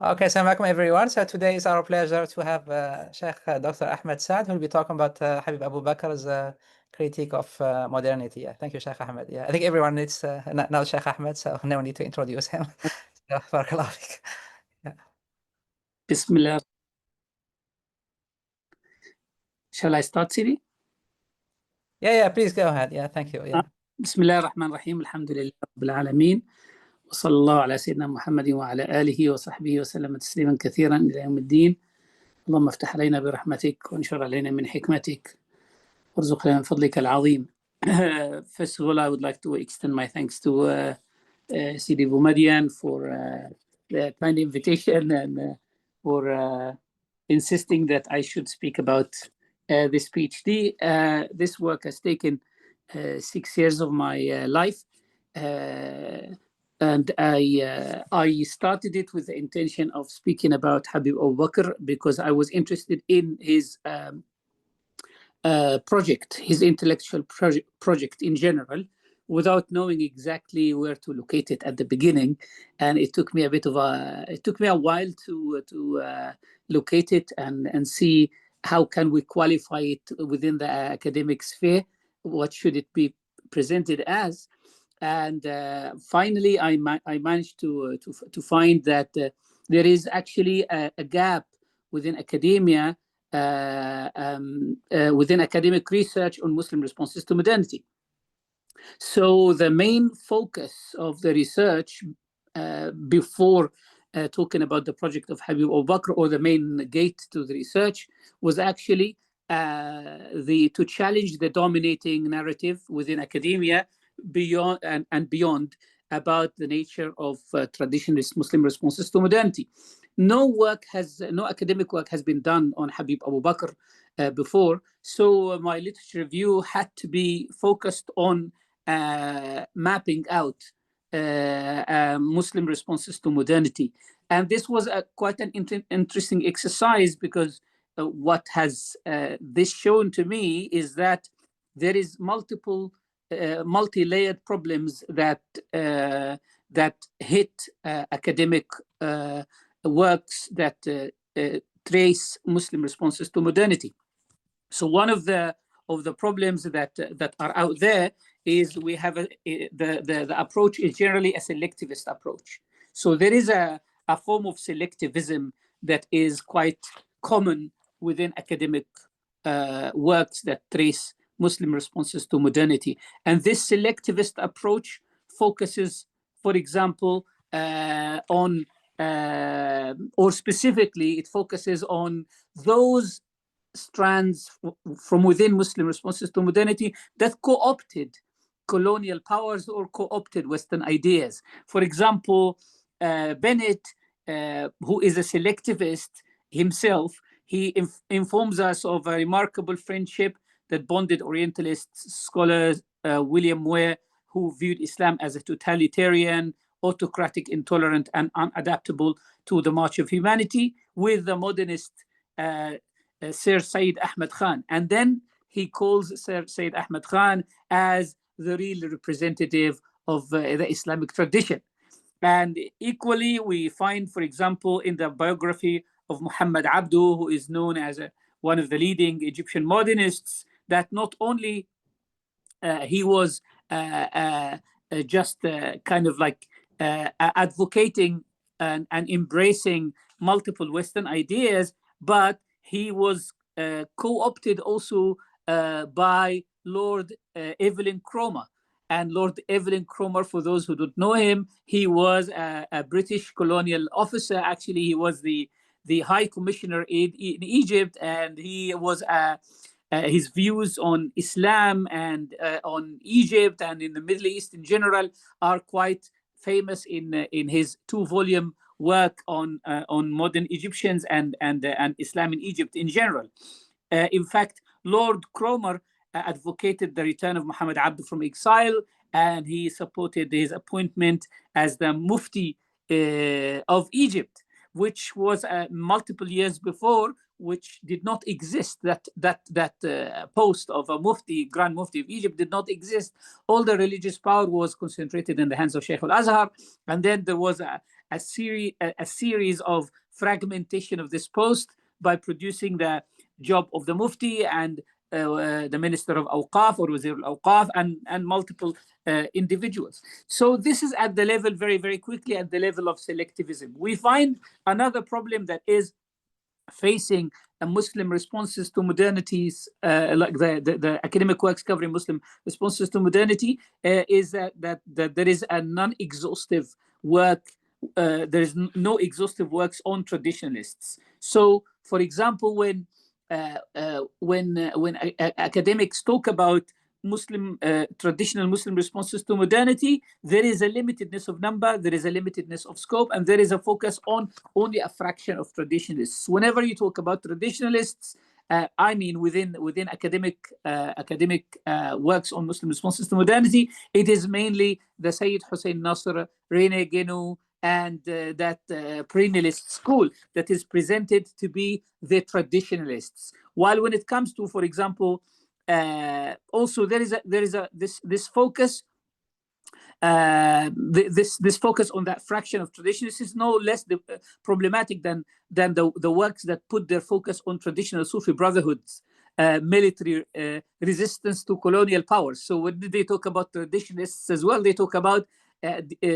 Okay, assalamu alaikum everyone. So today is our pleasure to have Sheikh Dr. Ahmed Saad, who will be talking about Habib Abu Bakr's critique of modernity. Yeah, thank you, Sheikh Ahmed. Yeah, I think everyone needs now Sheikh Ahmed, so no need to introduce him. So, barakallahu feek. Yeah. Bismillah. Shall I start, Siri? Yeah, please go ahead. Yeah, thank you. Yeah. Bismillah ar-Rahman ar-Rahim. Alhamdulillah Rabbil Alameen. وصلى الله على سيدنا محمد وعلى آله وصحبه وسلم تسليما كثيرا إلى يوم الدين. اللهم افتح علينا برحمتك وانشر علينا من حكمتك وارزقنا من فضلك العظيم. First of all, I would like to extend my thanks to Sidi Boumadian for the kind invitation and for insisting that I should speak about this PhD. This work has taken 6 years of my life. And I started it with the intention of speaking about Habib Abu Bakr because I was interested in his project, his intellectual project in general, without knowing exactly where to locate it at the beginning. And it took me a while to locate it and see how can we qualify it within the academic sphere. What should it be presented as? And finally, I managed to find that there is actually a gap within academia, within academic research on Muslim responses to modernity. So the main focus of the research before talking about the project of Habib Abu Bakr, or the main gate to the research, was actually to challenge the dominating narrative within academia beyond and beyond about the nature of traditionalist Muslim responses to modernity. No academic work has been done on Habib Abu Bakr before, so my literature review had to be focused on mapping out Muslim responses to modernity. And this was quite an interesting exercise because what has this shown to me is that there is multi-layered problems that hit academic works that trace Muslim responses to modernity. So one of the problems that are out there is we have the approach is generally a selectivist approach. So there is a form of selectivism that is quite common within academic works that trace Muslim responses to modernity. And this selectivist approach focuses, for example, on, or specifically, it focuses on those strands from within Muslim responses to modernity that co-opted colonial powers or co-opted Western ideas. For example, Bennett, who is a selectivist himself, he informs us of a remarkable friendship that bonded Orientalist scholars, William Ware, who viewed Islam as a totalitarian, autocratic, intolerant, and unadaptable to the march of humanity, with the modernist Sir Said Ahmed Khan. And then he calls Sir Said Ahmed Khan as the real representative of the Islamic tradition. And equally, we find, for example, in the biography of Muhammad Abdu, who is known as one of the leading Egyptian modernists, that not only he was just kind of like advocating and embracing multiple Western ideas, but he was co-opted also by Lord Evelyn Cromer. And Lord Evelyn Cromer, for those who don't know him, he was a British colonial officer. Actually, he was the High Commissioner in Egypt, and he was his views on Islam and on Egypt and in the Middle East in general are quite famous in his 2-volume work on modern Egyptians and Islam in Egypt in general. In fact, Lord Cromer advocated the return of Muhammad Abdu from exile, and he supported his appointment as the Mufti of Egypt, which was multiple years before, which did not exist. That post of a Mufti, Grand Mufti of Egypt, did not exist. All the religious power was concentrated in the hands of Sheikh al-Azhar, and then there was a series of fragmentation of this post by producing the job of the Mufti and the Minister of Awqaf or Wazir al-Awqaf and multiple individuals. So this is at the level, very, very quickly, at the level of selectivism. We find another problem that is facing Muslim responses to modernities, like the academic works covering Muslim responses to modernity, is that there is a non-exhaustive work. There is no exhaustive works on traditionalists. So, for example, when academics talk about traditional Muslim responses to modernity, there is a limitedness of number, there is a limitedness of scope, and there is a focus on only a fraction of traditionalists. Whenever you talk about traditionalists, I mean within academic works on Muslim responses to modernity, it is mainly the Sayyid Hussein Nasr, René Guénon, and that perennialist school that is presented to be the traditionalists. While when it comes to, for example, also there is this focus. This focus on that fraction of traditionalists is no less problematic than the works that put their focus on traditional Sufi brotherhoods, military resistance to colonial powers. So when they talk about traditionalists as well, they talk about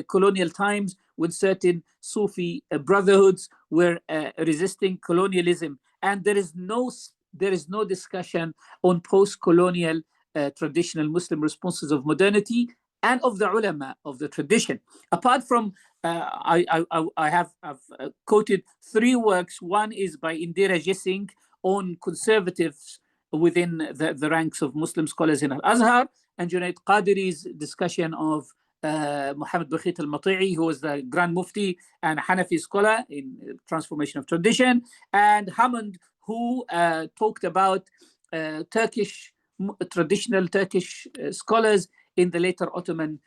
colonial times when certain Sufi brotherhoods were resisting colonialism, and there is no discussion on post-colonial traditional Muslim responses of modernity and of the ulama of the tradition. Apart from, I have quoted 3 works. One is by Indira Jessing on conservatives within the ranks of Muslim scholars in Al-Azhar, and Junaid Qadiri's discussion of Muhammad Bakhit al-Mati'i, who was the Grand Mufti and Hanafi scholar in transformation of tradition, and Hammond, who talked about traditional Turkish scholars in the later Ottoman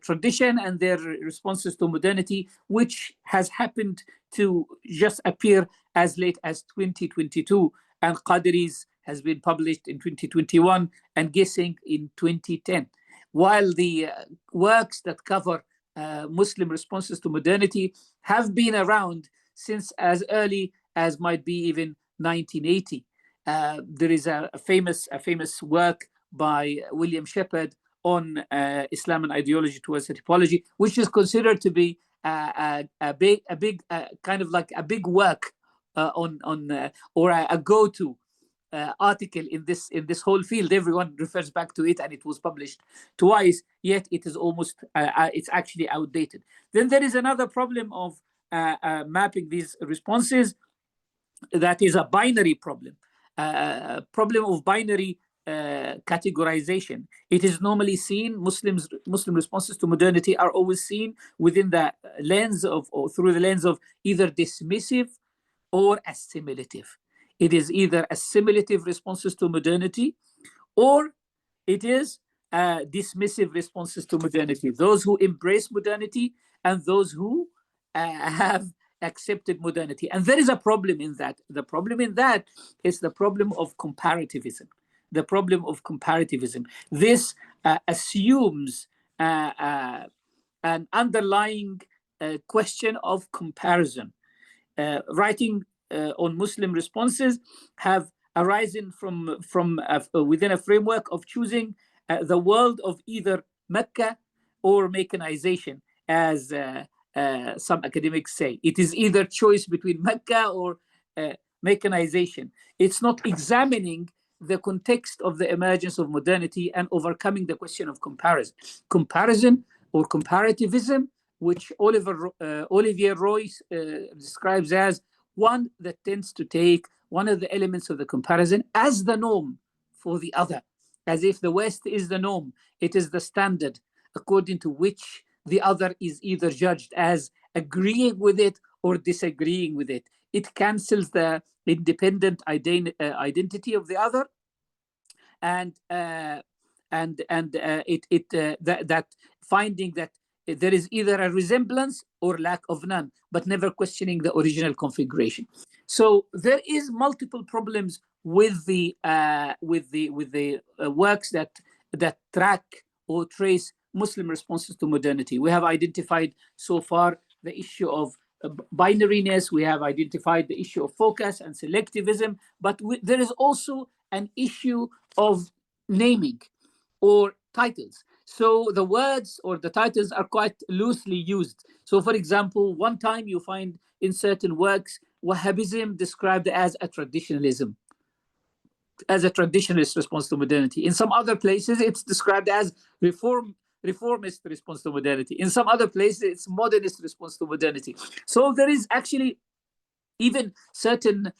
tradition and their responses to modernity, which has happened to just appear as late as 2022, and Qadiri's has been published in 2021 and Gissing in 2010. While the works that cover Muslim responses to modernity have been around since as early as might be even 1980. There is a famous work by William Shepard on Islam and ideology towards a typology, which is considered to be a big kind of like a big work or a go-to article in this whole field. Everyone refers back to it, and it was published twice. Yet it is almost it's actually outdated. Then there is another problem of mapping these responses. That is a binary problem. Problem of binary categorization. It is normally seen, Muslim responses to modernity are always seen within the lens of, or through the lens of, either dismissive or assimilative. It is either assimilative responses to modernity, or it is dismissive responses to modernity. Those who embrace modernity and those who have accepted modernity. And there is a problem in that. The problem in that is the problem of comparativism. The problem of comparativism. This assumes an underlying question of comparison. Writing on Muslim responses have arisen from within a framework of choosing the world of either Mecca or Meccanization, as some academics say. It is either choice between Mecca or Meccanization. It's not examining the context of the emergence of modernity and overcoming the question of comparison. Comparison or comparativism, which Olivier Royce describes as one that tends to take one of the elements of the comparison as the norm for the other, as if the West is the norm. It is the standard according to which the other is either judged as agreeing with it or disagreeing with it. It cancels the independent identity of the other, and that finding that there is either a resemblance or lack of none, but never questioning the original configuration. So there is multiple problems with the works that track or trace Muslim responses to modernity. We have identified so far the issue of binariness, we have identified the issue of focus and selectivism, but there is also an issue of naming or titles. So the words or the titles are quite loosely used. So for example, one time you find in certain works, Wahhabism described as a traditionalism, as a traditionalist response to modernity. In some other places, it's described as reformist response to modernity. In some other places, it's modernist response to modernity. So there is actually even certain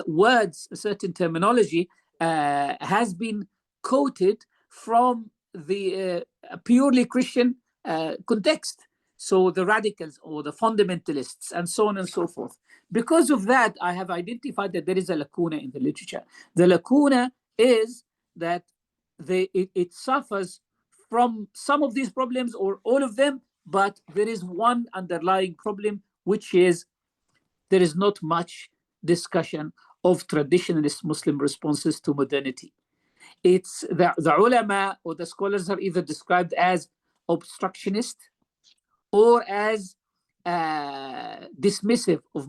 words, certain terminology has been quoted from the purely Christian context. So the radicals or the fundamentalists and so on and so forth. Because of that, I have identified that there is a lacuna in the literature. The lacuna is that it suffers from some of these problems or all of them, but there is one underlying problem, which is there is not much discussion of traditionalist Muslim responses to modernity. It's the ulama or the scholars are either described as obstructionist or as dismissive of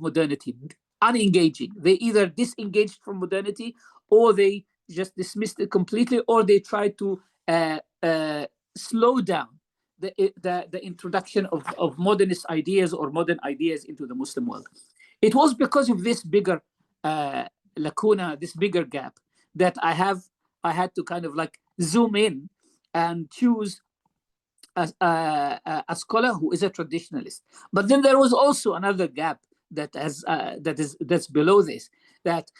modernity, unengaging. They either disengaged from modernity or they just dismissed it completely, or they try to slow down the introduction of modernist ideas or modern ideas into the Muslim world. It was because of this bigger lacuna, this bigger gap, that I had to kind of like zoom in and choose a scholar who is a traditionalist. But then there was also another gap that's below this, that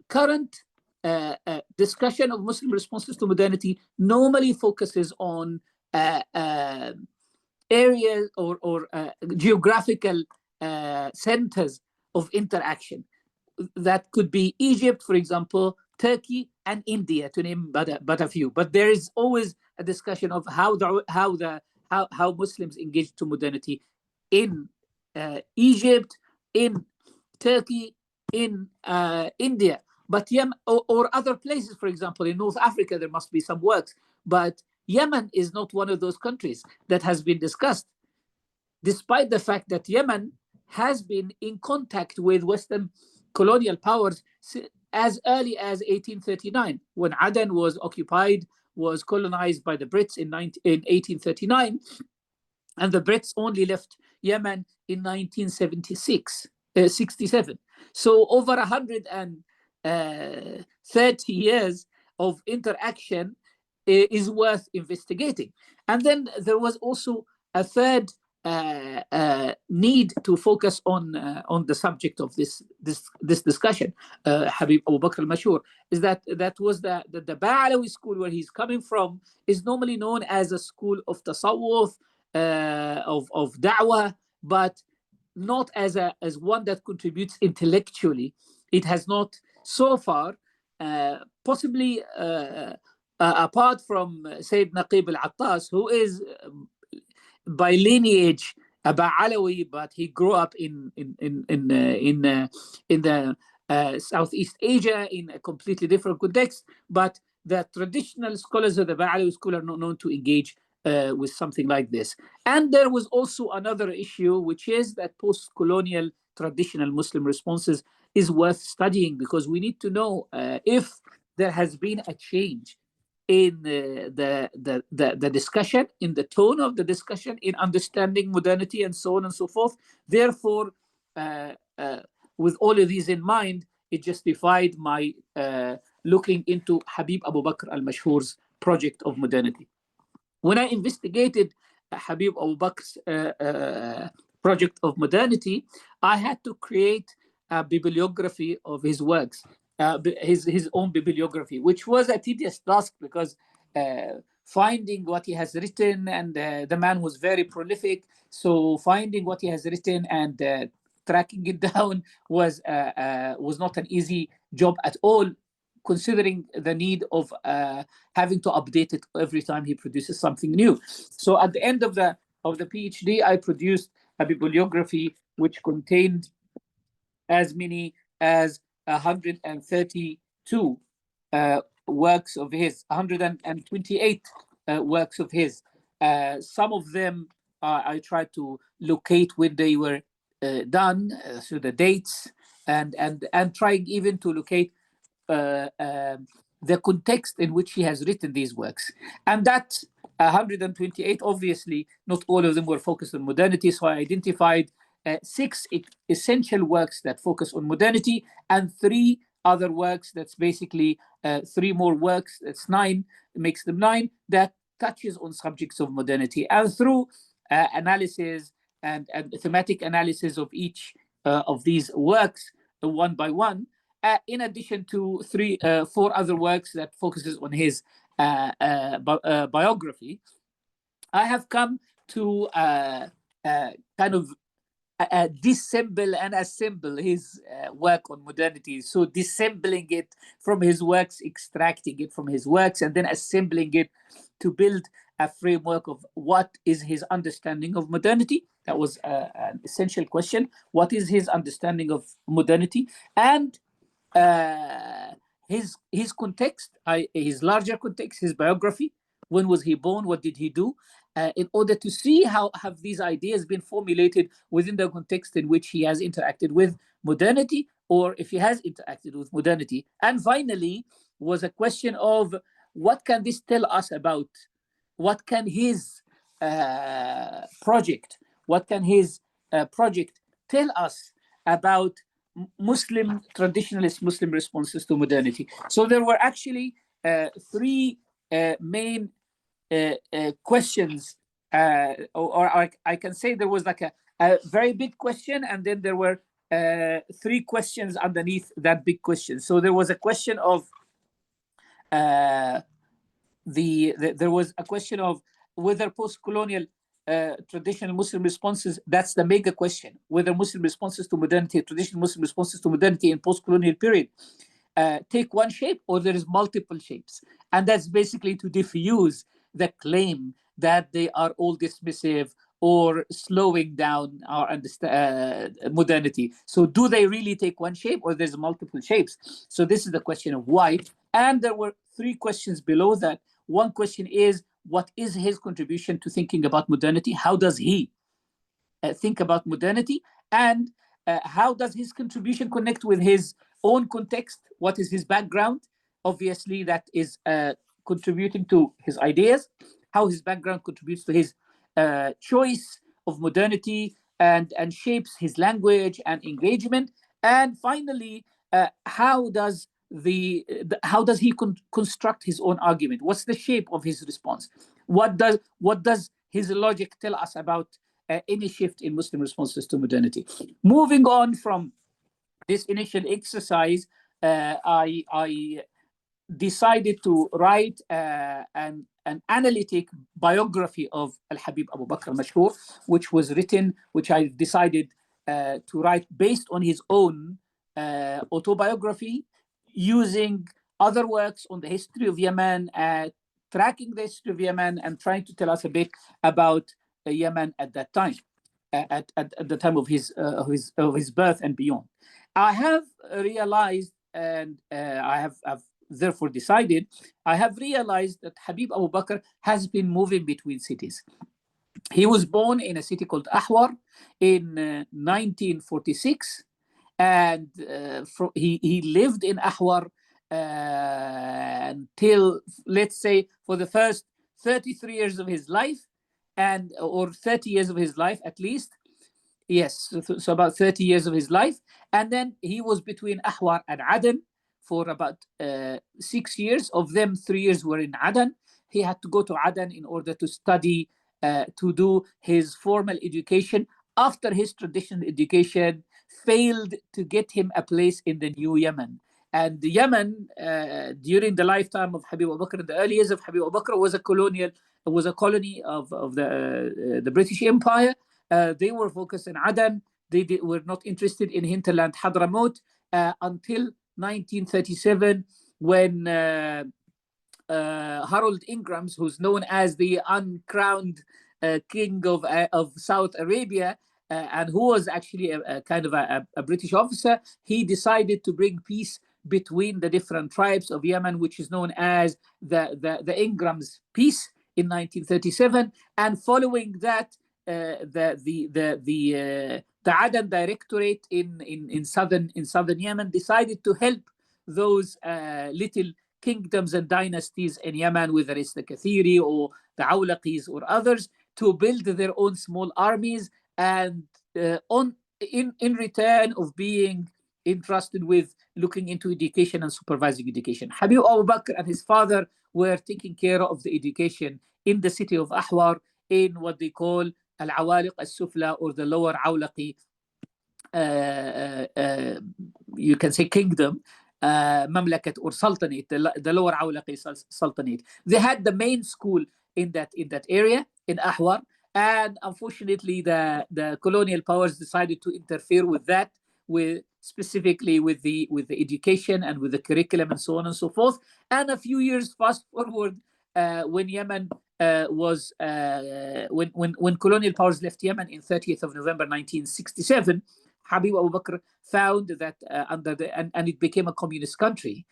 current discussion of Muslim responses to modernity normally focuses on areas or geographical centers of interaction. That could be Egypt, for example, Turkey, and India, to name but a few. But there is always a discussion of how Muslims engage to modernity in Egypt, in Turkey, in India. But Yemen or other places, for example, in North Africa, there must be some works. But Yemen is not one of those countries that has been discussed, despite the fact that Yemen has been in contact with Western colonial powers as early as 1839, when Aden was colonized by the Brits in 1839, and the Brits only left Yemen in 1967. So over 130 years of interaction is worth investigating. And then there was also a third need to focus on the subject of this discussion. Habib Abu Bakr Al-Mashhūr is that was the Ba'alawi school where he's coming from is normally known as a school of tasawwuf, of da'wah, but not as one that contributes intellectually. It has not so far, possibly apart from Sayyid Naqib Al-Attas, who is by lineage a Ba'alawi, but he grew up in the Southeast Asia in a completely different context. But the traditional scholars of the Ba'alawi school are not known to engage with something like this. And there was also another issue, which is that post-colonial traditional Muslim responses is worth studying, because we need to know if there has been a change in the discussion, in the tone of the discussion, in understanding modernity, and so on and so forth. Therefore, with all of these in mind, it justified my looking into Habib Abu Bakr Al-Mashhūr's project of modernity. When I investigated Habib Abu Bakr's project of modernity, I had to create a bibliography of his works. His own bibliography, which was a tedious task, because finding what he has written, and the man was very prolific, so finding what he has written and tracking it down was not an easy job at all, considering the need of having to update it every time he produces something new. So at the end of the PhD, I produced a bibliography which contained as many as 132 works of his, 128 works of his. Some of them I tried to locate when they were done through the dates, and trying even to locate the context in which he has written these works. And that 128, obviously, not all of them were focused on modernity. So I identified 6 essential works that focus on modernity, and 3 other works that's basically 3 more works, that's 9, makes them 9, that touches on subjects of modernity. And through analysis and thematic analysis of each of these works, one by one, in addition to 4 other works that focuses on his biography, I have come to kind of dissemble and assemble his work on modernity. So dissembling it from his works, extracting it from his works, and then assembling it to build a framework of what is his understanding of modernity. That was an essential question. What is his understanding of modernity? And his context, his larger context, his biography. When was he born? What did he do? In order to see how have these ideas been formulated within the context in which he has interacted with modernity, or if he has interacted with modernity. And finally, was a question of what can this tell us about, what can his project tell us about traditionalist Muslim responses to modernity. So there were actually 3 main questions, or I can say there was like a very big question, and then there were 3 questions underneath that big question. So there was a question of there was a question of whether post-colonial traditional Muslim responses, that's the mega question, whether Muslim responses to modernity, traditional Muslim responses to modernity in post-colonial period take one shape, or there is multiple shapes. And that's basically to diffuse the claim that they are all dismissive or slowing down our modernity. So do they really take one shape, or there's multiple shapes? So this is the question of why. And there were 3 questions below that. One question is, what is his contribution to thinking about modernity? How does he think about modernity? And how does his contribution connect with his own context? What is his background? Obviously, that is contributing to his ideas. How his background contributes to his choice of modernity and shapes his language and engagement. And finally, how does he construct his own argument? What's the shape of his response? What does his logic tell us about any shift in Muslim responses to modernity? Moving on from this initial exercise, I decided to write an analytic biography of Al-Habib Abu Bakr Al-Mashhūr, which I decided to write based on his own autobiography, using other works on the history of Yemen, tracking the history of Yemen, and trying to tell us a bit about Yemen at that time, at the time of his birth and beyond. I have realized, and I have therefore decided, I have realized that Habib Abu Bakr has been moving between cities. He was born in a city called Ahwar in 1946, and he lived in Ahwar until, let's say, for the first 33 years of his life, or 30 years of his life at least. Yes, so about 30 years of his life. And then he was between Ahwar and Aden for about 6 years. Of them, 3 years were in Aden. He had to go to Aden in order to study, to do his formal education. After his traditional education failed to get him a place in the new Yemen. And the Yemen, during the lifetime of Habib Abu Bakr, the early years of Habib Abu Bakr, was a colony of the British Empire. They were focused in Aden. They were not interested in hinterland Hadramaut until 1937, when Harold Ingrams, who's known as the uncrowned king of South Arabia, and who was actually a kind of a British officer, he decided to bring peace between the different tribes of Yemen, which is known as the Ingrams Peace in 1937. And following that, the Aden Directorate in southern Yemen decided to help those little kingdoms and dynasties in Yemen, whether it's the Kathiri or the Awlaqis or others, to build their own small armies, and in return of being entrusted with looking into education and supervising education. Habib Abu Bakr and his father were taking care of the education in the city of Ahwar, in what they call Al-Awaliq Al-Sufla, or the lower Awlaqi, you can say kingdom, Mamlakat or Sultanate, the lower Awlaqi Sultanate. They had the main school in that area, in Ahwar, and unfortunately the colonial powers decided to interfere with that, specifically with the education and with the curriculum and so on and so forth. And a few years fast forward, when Yemen when colonial powers left Yemen in 30th of November 1967, Habib Abu Bakr found that and it became a communist country,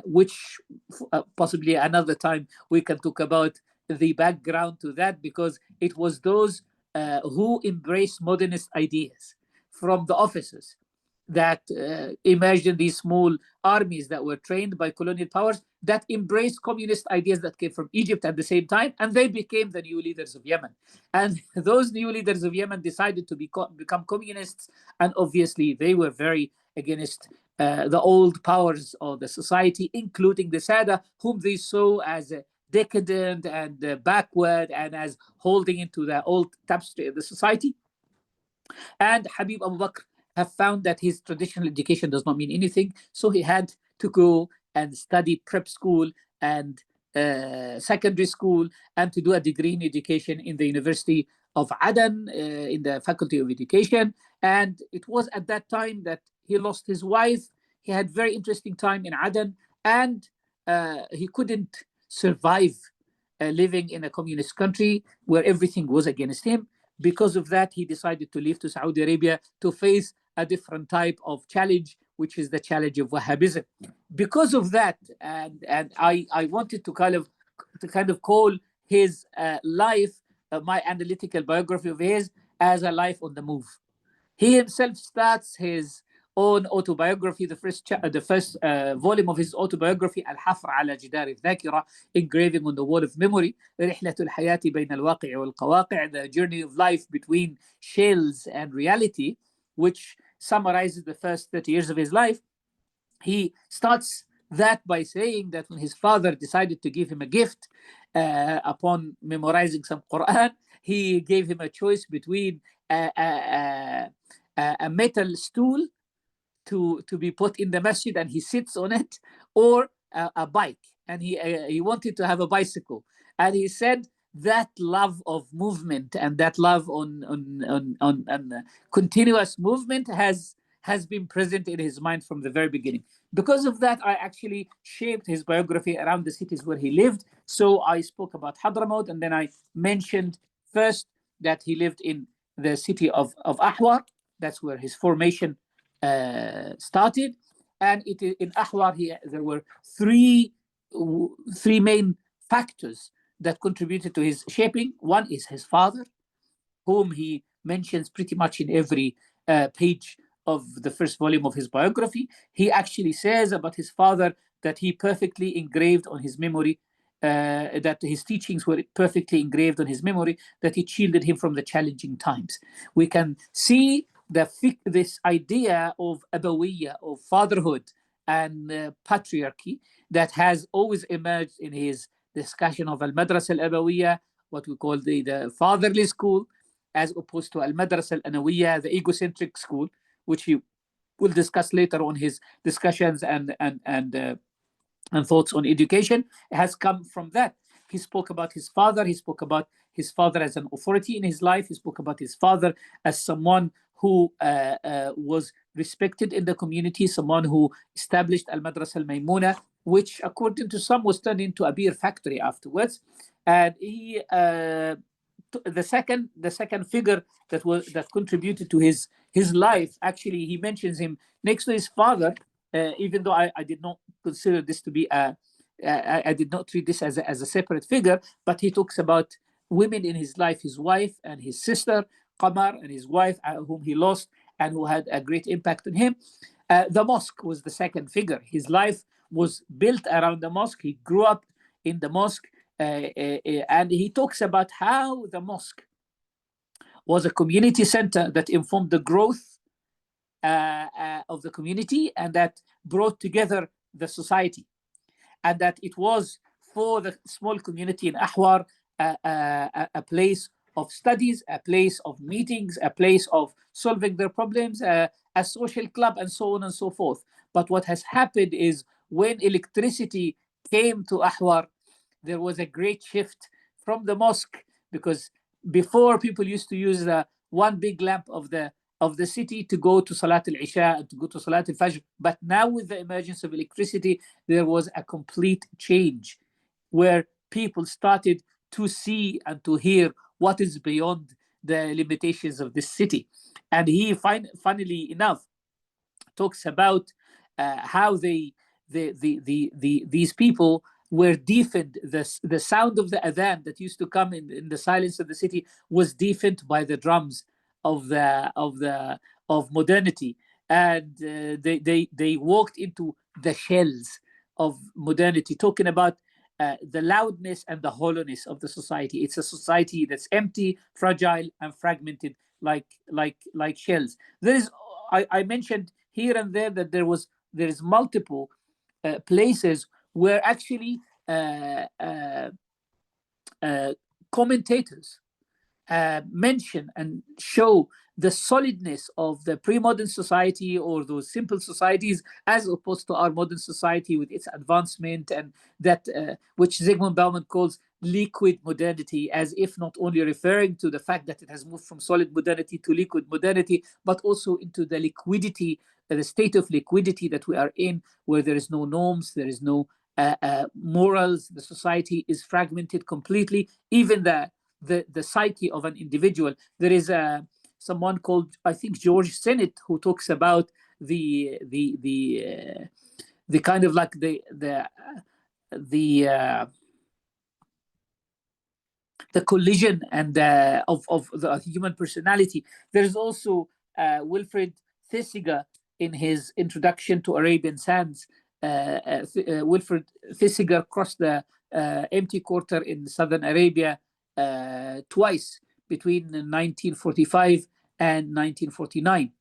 which possibly another time we can talk about the background to that, because it was those who embraced modernist ideas from the officers that emerged in these small armies that were trained by colonial powers that embraced communist ideas that came from Egypt at the same time, and they became the new leaders of Yemen. And those new leaders of Yemen decided to become communists, and obviously they were very against the old powers of the society, including the Saad, whom they saw as decadent and backward, and as holding into the old tapestry of the society. And Habib Abu Bakr have found that his traditional education does not mean anything, so he had to go and study prep school and secondary school, and to do a degree in education in the University of Aden, in the Faculty of Education. And it was at that time that he lost his wife. He had very interesting time in Aden, and he couldn't survive living in a communist country where everything was against him. Because of that, he decided to leave to Saudi Arabia to face a different type of challenge, which is the challenge of Wahhabism. Because of that, and I wanted to kind of call his life, my analytical biography of his, as a life on the move. He himself starts his own autobiography, the first volume of his autobiography, Al-Hafr ala Jidar al-Dhakira, engraving on the wall of memory, رحلة الحياة بين الواقع والقواقع, the journey of life between shells and reality, which summarizes the first 30 years of his life. He starts that by saying that when his father decided to give him a gift upon memorizing some Quran, he gave him a choice between a metal stool to be put in the masjid and he sits on it, or a bike, and he wanted to have a bicycle. And he said that love of movement and that love on continuous movement has been present in his mind from the very beginning. Because of that, I actually shaped his biography around the cities where he lived. So I spoke about Hadramaut, and then I mentioned first that he lived in the city of Ahwar. That's where his formation started. And in Ahwar, there were three main factors that contributed to his shaping. One is his father, whom he mentions pretty much in every page of the first volume of his biography. He actually says about his father that he perfectly engraved on his memory, that his teachings were perfectly engraved on his memory, that it shielded him from the challenging times. We can see this idea of abawiyya, of fatherhood and patriarchy, that has always emerged in his discussion of al-madrasa al-abawiyya, what we call the fatherly school, as opposed to al-madrasa al-anawiyya, the egocentric school, which he will discuss later on his discussions and thoughts on education. It has come from that. He spoke about his father. He spoke about his father as an authority in his life. He spoke about his father as someone who was respected in the community, someone who established Al-Madrasa Al-Maymuna, which according to some was turned into a beer factory afterwards. And he, the second figure that contributed to his life, actually he mentions him next to his father, even though I did not consider this to be I did not treat this as a separate figure, but he talks about women in his life, his wife and his sister, Qamar, and his wife, whom he lost and who had a great impact on him. The mosque was the second figure. His life was built around the mosque. He grew up in the mosque, and he talks about how the mosque was a community center that informed the growth of the community and that brought together the society, and that it was for the small community in Ahwar a place of studies, a place of meetings, a place of solving their problems, a social club, and so on and so forth. But what has happened is when electricity came to Ahwar, there was a great shift from the mosque, because before people used to use the one big lamp of the city to go to Salat al-Isha and to go to Salat al-Fajr. But now with the emergence of electricity, there was a complete change where people started to see and to hear what is beyond the limitations of this city. And he, funnily enough, talks about how these people were deafened. The sound of the adhan that used to come in the silence of the city was deafened by the drums of modernity, and they walked into the shells of modernity, talking about the loudness and the hollowness of the society. It's a society that's empty, fragile, and fragmented, like shells. There is, I mentioned here and there that there is multiple places where actually commentators mention and show the solidness of the pre-modern society, or those simple societies, as opposed to our modern society with its advancement, and that which Zygmunt Bauman calls liquid modernity, as if not only referring to the fact that it has moved from solid modernity to liquid modernity, but also into the liquidity, the state of liquidity that we are in, where there is no norms, there is no morals, the society is fragmented completely. Even the psyche of an individual. There is someone called, I think, George Sennett, who talks about the kind of like the collision and of the human personality. There's also Wilfred Thesiger in his introduction to Arabian Sands. Wilfred Thesiger crossed the empty quarter in southern Arabia twice between 1945 and 1949.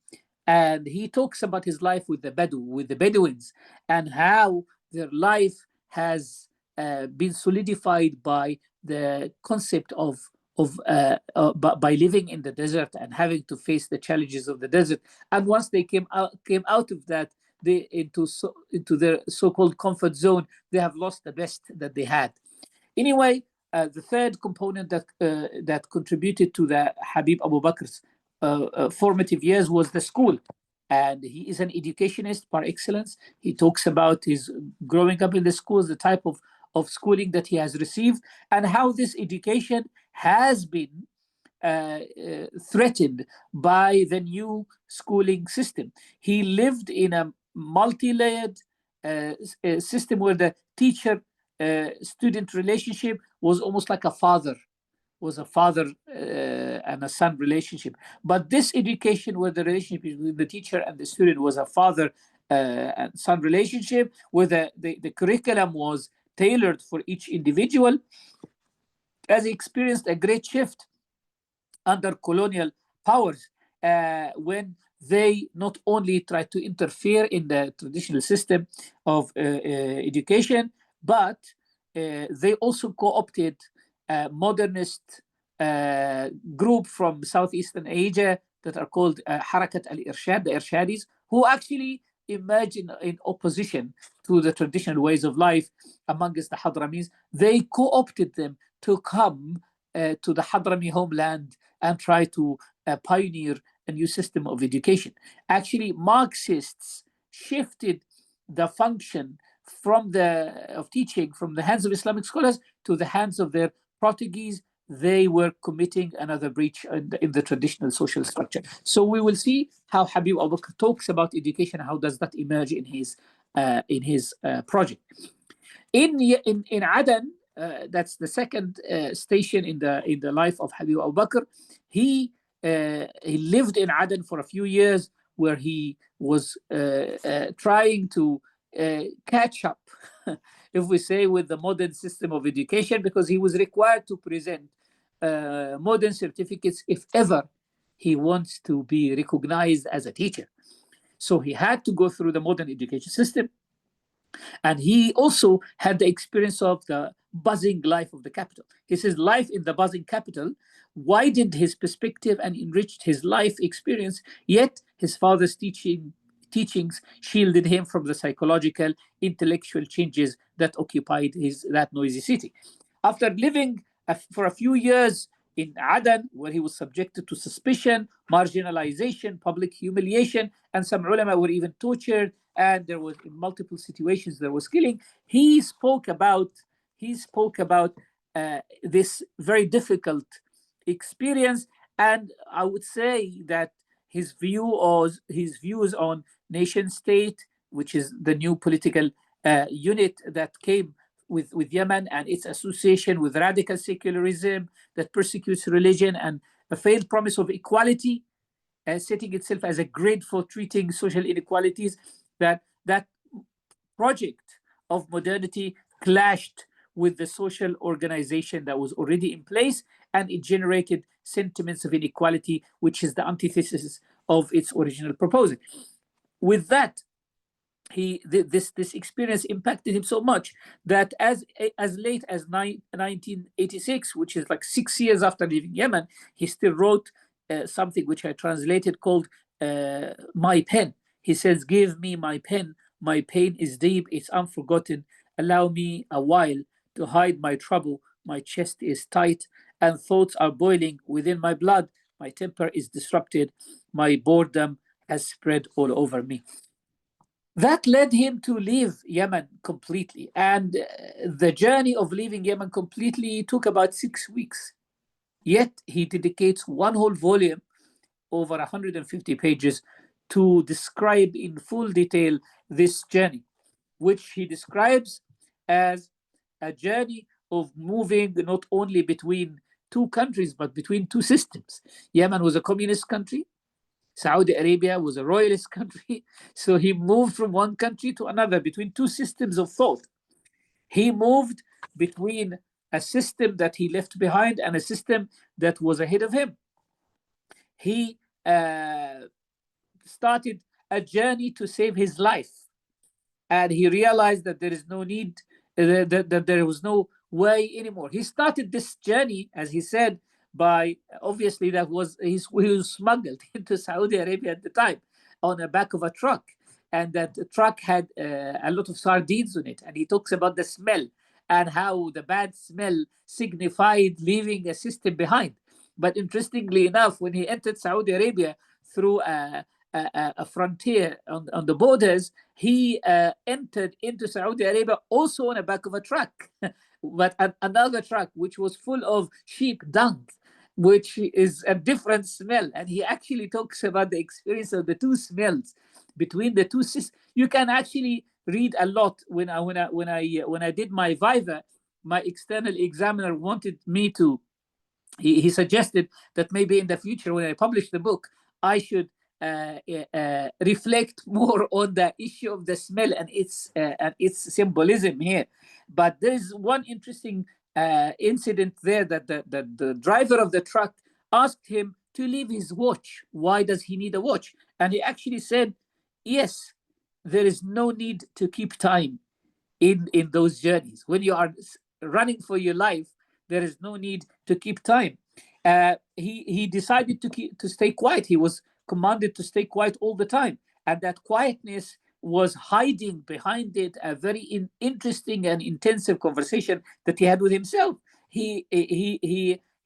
And he talks about his life with the Bedouins, and how their life has been solidified by the concept of by living in the desert and having to face the challenges of the desert. And once they came out of that, into their so-called comfort zone, they have lost the best that they had. Anyway, the third component that contributed to the Habib Abu Bakr's formative years was the school. And he is an educationist par excellence. He talks about his growing up in the schools, the type of schooling that he has received, and how this education has been threatened by the new schooling system. He lived in a multi-layered system where the teacher-student relationship was almost like a father and a son relationship. But this education, where the relationship between the teacher and the student was a father and son relationship, where the curriculum was tailored for each individual, has experienced a great shift under colonial powers when they not only tried to interfere in the traditional system of education, but they also co-opted a modernist group from Southeastern Asia that are called Harakat al-Irshad, the Irshadis, who actually emerged in opposition to the traditional ways of life amongst the Hadramis. They co-opted them to come to the Hadrami homeland and try to pioneer a new system of education. Actually, Marxists shifted the function of teaching from the hands of Islamic scholars to the hands of their proteges. They were committing another breach in the traditional social structure. So we will see how Habib Abu Bakr talks about education, how does that emerge in his project. In Aden, that's the second station in the life of Habib Abu Bakr. He lived in Aden for a few years, where he was trying to catch up, if we say, with the modern system of education, because he was required to present modern certificates if ever he wants to be recognized as a teacher. So he had to go through the modern education system. And he also had the experience of the buzzing life of the capital. He says life in the buzzing capital widened his perspective and enriched his life experience, yet his father's teachings shielded him from the psychological, intellectual changes that occupied that noisy city. After living for a few years in Aden, where he was subjected to suspicion, marginalization, public humiliation, and some ulama were even tortured, and there was, in multiple situations, there was killing. He spoke about this very difficult experience, and I would say that his views on nation state, which is the new political unit that came with Yemen, and its association with radical secularism that persecutes religion, and a failed promise of equality, setting itself as a grid for treating social inequalities, that project of modernity clashed with the social organization that was already in place, and it generated sentiments of inequality, which is the antithesis of its original proposal. With that, this experience impacted him so much that as late as 1986, which is like 6 years after leaving Yemen, he still wrote something which I translated called My Pen. He says, "Give me my pen. My pain is deep. It's unforgotten. Allow me a while to hide my trouble. My chest is tight and thoughts are boiling within my blood. My temper is disrupted. My boredom has spread all over me." That led him to leave Yemen completely. And the journey of leaving Yemen completely took about 6 weeks. Yet he dedicates one whole volume, over 150 pages, to describe in full detail this journey, which he describes as a journey of moving not only between two countries, but between two systems. Yemen was a communist country. Saudi Arabia was a royalist country. So he moved from one country to another between two systems of thought. He moved between a system that he left behind and a system that was ahead of him. He started a journey to save his life. And he realized that there is no need, that there was no way anymore. He started this journey, as he said, by, obviously, he was smuggled into Saudi Arabia at the time on the back of a truck. And that truck had a lot of sardines on it. And he talks about the smell and how the bad smell signified leaving a system behind. But interestingly enough, when he entered Saudi Arabia through a frontier on the borders, he entered into Saudi Arabia also on the back of a truck, but another truck which was full of sheep dung, which is a different smell. And he actually talks about the experience of the two smells between the two systems. You can actually read a lot. When I did my viva, my external examiner wanted me to. He suggested that maybe in the future, when I publish the book, I should reflect more on the issue of the smell and its symbolism here. But there is one interesting incident there, that the driver of the truck asked him to leave his watch. Why does he need a watch? And he actually said, yes, there is no need to keep time in those journeys. When you are running for your life, there is no need to keep time. He decided to stay quiet. He was commanded to stay quiet all the time, and that quietness was hiding behind it a very interesting and intensive conversation that he had with himself. He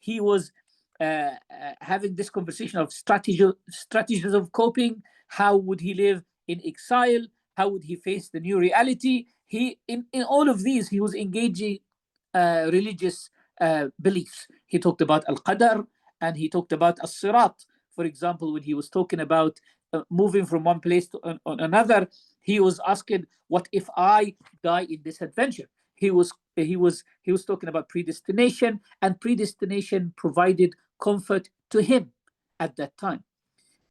was having this conversation of strategies of coping. How would he live in exile? How would he face the new reality? In all of these, he was engaging religious beliefs. He talked about al-qadar, and he talked about as-sirat. For example, when he was talking about moving from one place to another, he was asking, what if I die in this adventure? he was talking about predestination, and predestination provided comfort to him at that time.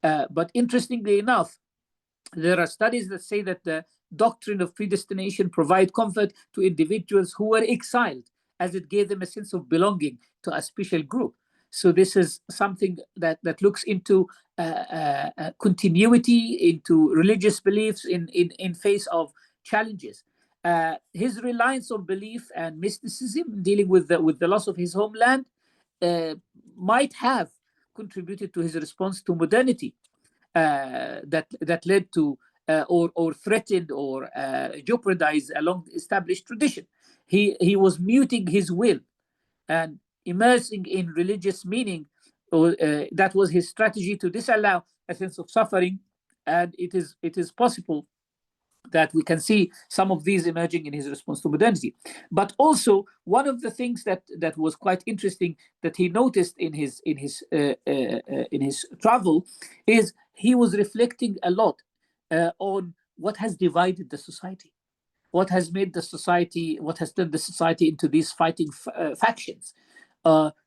But interestingly enough, there are studies that say that the doctrine of predestination provide comfort to individuals who were exiled, as it gave them a sense of belonging to a special group. So this is something that looks into continuity, into religious beliefs in face of challenges. His reliance on belief and mysticism, dealing with the loss of his homeland, might have contributed to his response to modernity, that led to or threatened or jeopardized a long established tradition. He was muting his will and immersing in religious meaning. That was his strategy to disallow a sense of suffering, and it is possible that we can see some of these emerging in his response to modernity. But also, one of the things that was quite interesting that he noticed in his travel is he was reflecting a lot on what has divided the society, what has made the society, what has turned the society into these fighting factions.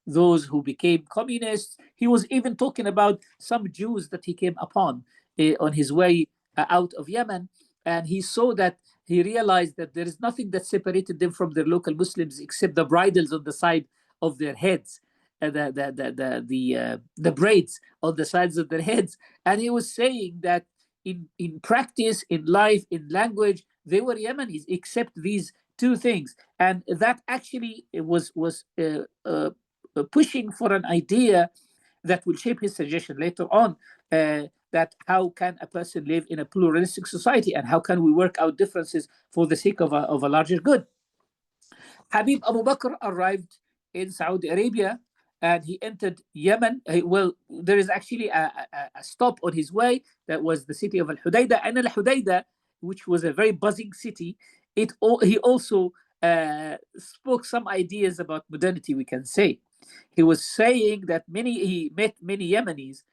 Those who became communists. He was even talking about some Jews that he came upon on his way out of Yemen. And he saw that, he realized that there is nothing that separated them from their local Muslims except the bridles on the side of their heads, the braids on the sides of their heads. And he was saying that in practice, in life, in language, they were Yemenis, except these two things. And that actually was pushing for an idea that will shape his suggestion later on, that how can a person live in a pluralistic society, and how can we work out differences for the sake of a larger good. Habib Abu Bakr arrived in Saudi Arabia, and he entered Yemen. Well, there is actually a stop on his way. That was the city of Al-Hudaydah. And Al-Hudaydah, which was a very buzzing city, he also spoke some ideas about modernity, we can say. He was saying that he met many Yemenis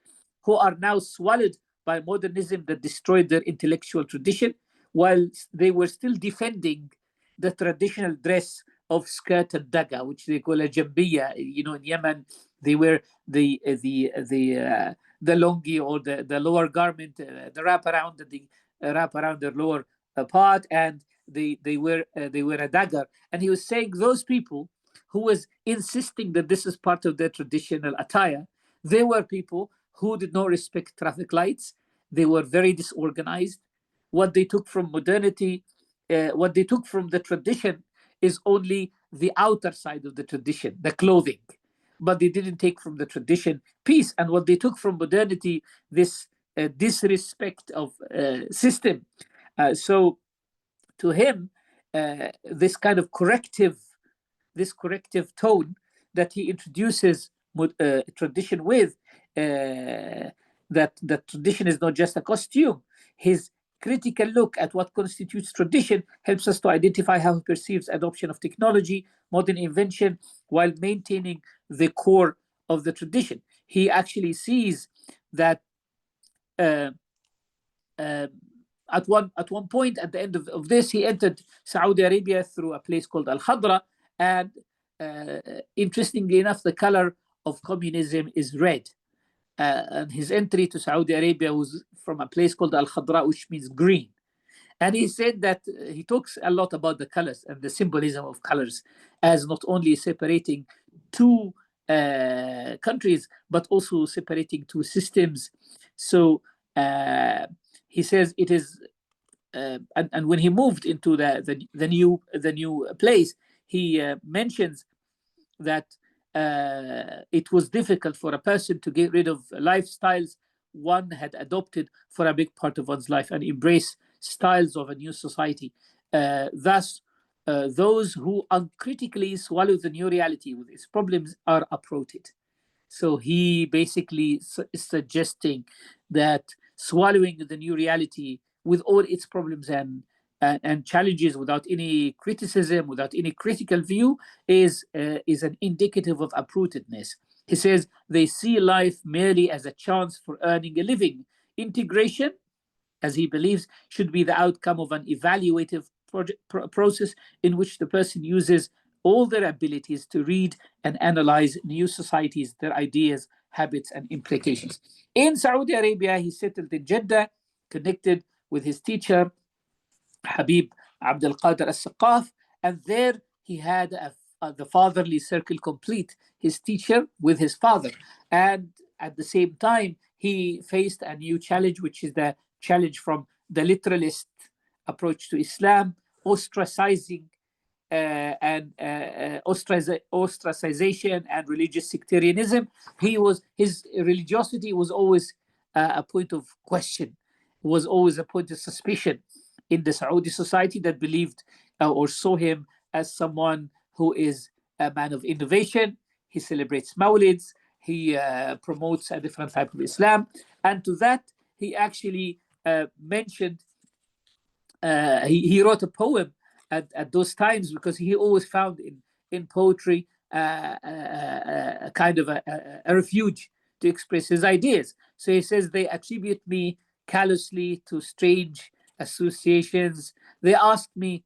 who are now swallowed by modernism that destroyed their intellectual tradition, while they were still defending the traditional dress of skirt and daga, which they call a jambiya. In Yemen, they wear the longi, or the lower garment, the wrap around their lower part, and they wear a dagger. And he was saying those people who was insisting that this is part of their traditional attire, they were people who did not respect traffic lights. They were very disorganized. What they took from modernity, what they took from the tradition, is only the outer side of the tradition, the clothing. But they didn't take from the tradition peace. And what they took from modernity, this disrespect of system. So to him, this kind of corrective tone that he introduces tradition with, that tradition is not just a costume. His critical look at what constitutes tradition helps us to identify how he perceives adoption of technology, modern invention, while maintaining the core of the tradition. He actually sees that at one point, at the end of this, he entered Saudi Arabia through a place called Al-Khadra, and interestingly enough, the color of communism is red. And his entry to Saudi Arabia was from a place called Al-Khadra, which means green. And he said that he talks a lot about the colors and the symbolism of colors as not only separating two countries, but also separating two systems. So he says it is, and when he moved into the new place, he mentions that it was difficult for a person to get rid of lifestyles one had adopted for a big part of one's life and embrace styles of a new society. Thus, those who uncritically swallow the new reality with its problems are uprooted. So he basically is suggesting that swallowing the new reality with all its problems and challenges without any criticism, without any critical view, is an indicative of uprootedness. He says they see life merely as a chance for earning a living. Integration, as he believes, should be the outcome of an evaluative process in which the person uses all their abilities to read and analyze new societies, their ideas, habits, and implications. In Saudi Arabia, he settled in Jeddah, connected with his teacher, Habib Abdul Qadir Al-Saqaf, and there he had the fatherly circle complete, his teacher with his father. And at the same time, he faced a new challenge, which is the challenge from the literalist approach to Islam, ostracizing and ostracization and religious sectarianism. His religiosity was always a point of question, was always a point of suspicion in the Saudi society that believed or saw him as someone who is a man of innovation. He celebrates Mawlids, he promotes a different type of Islam, and to that he actually mentioned, he wrote a poem at those times, because he always found in poetry a kind of a refuge to express his ideas. So he says, they attribute me callously to strange associations. They ask me,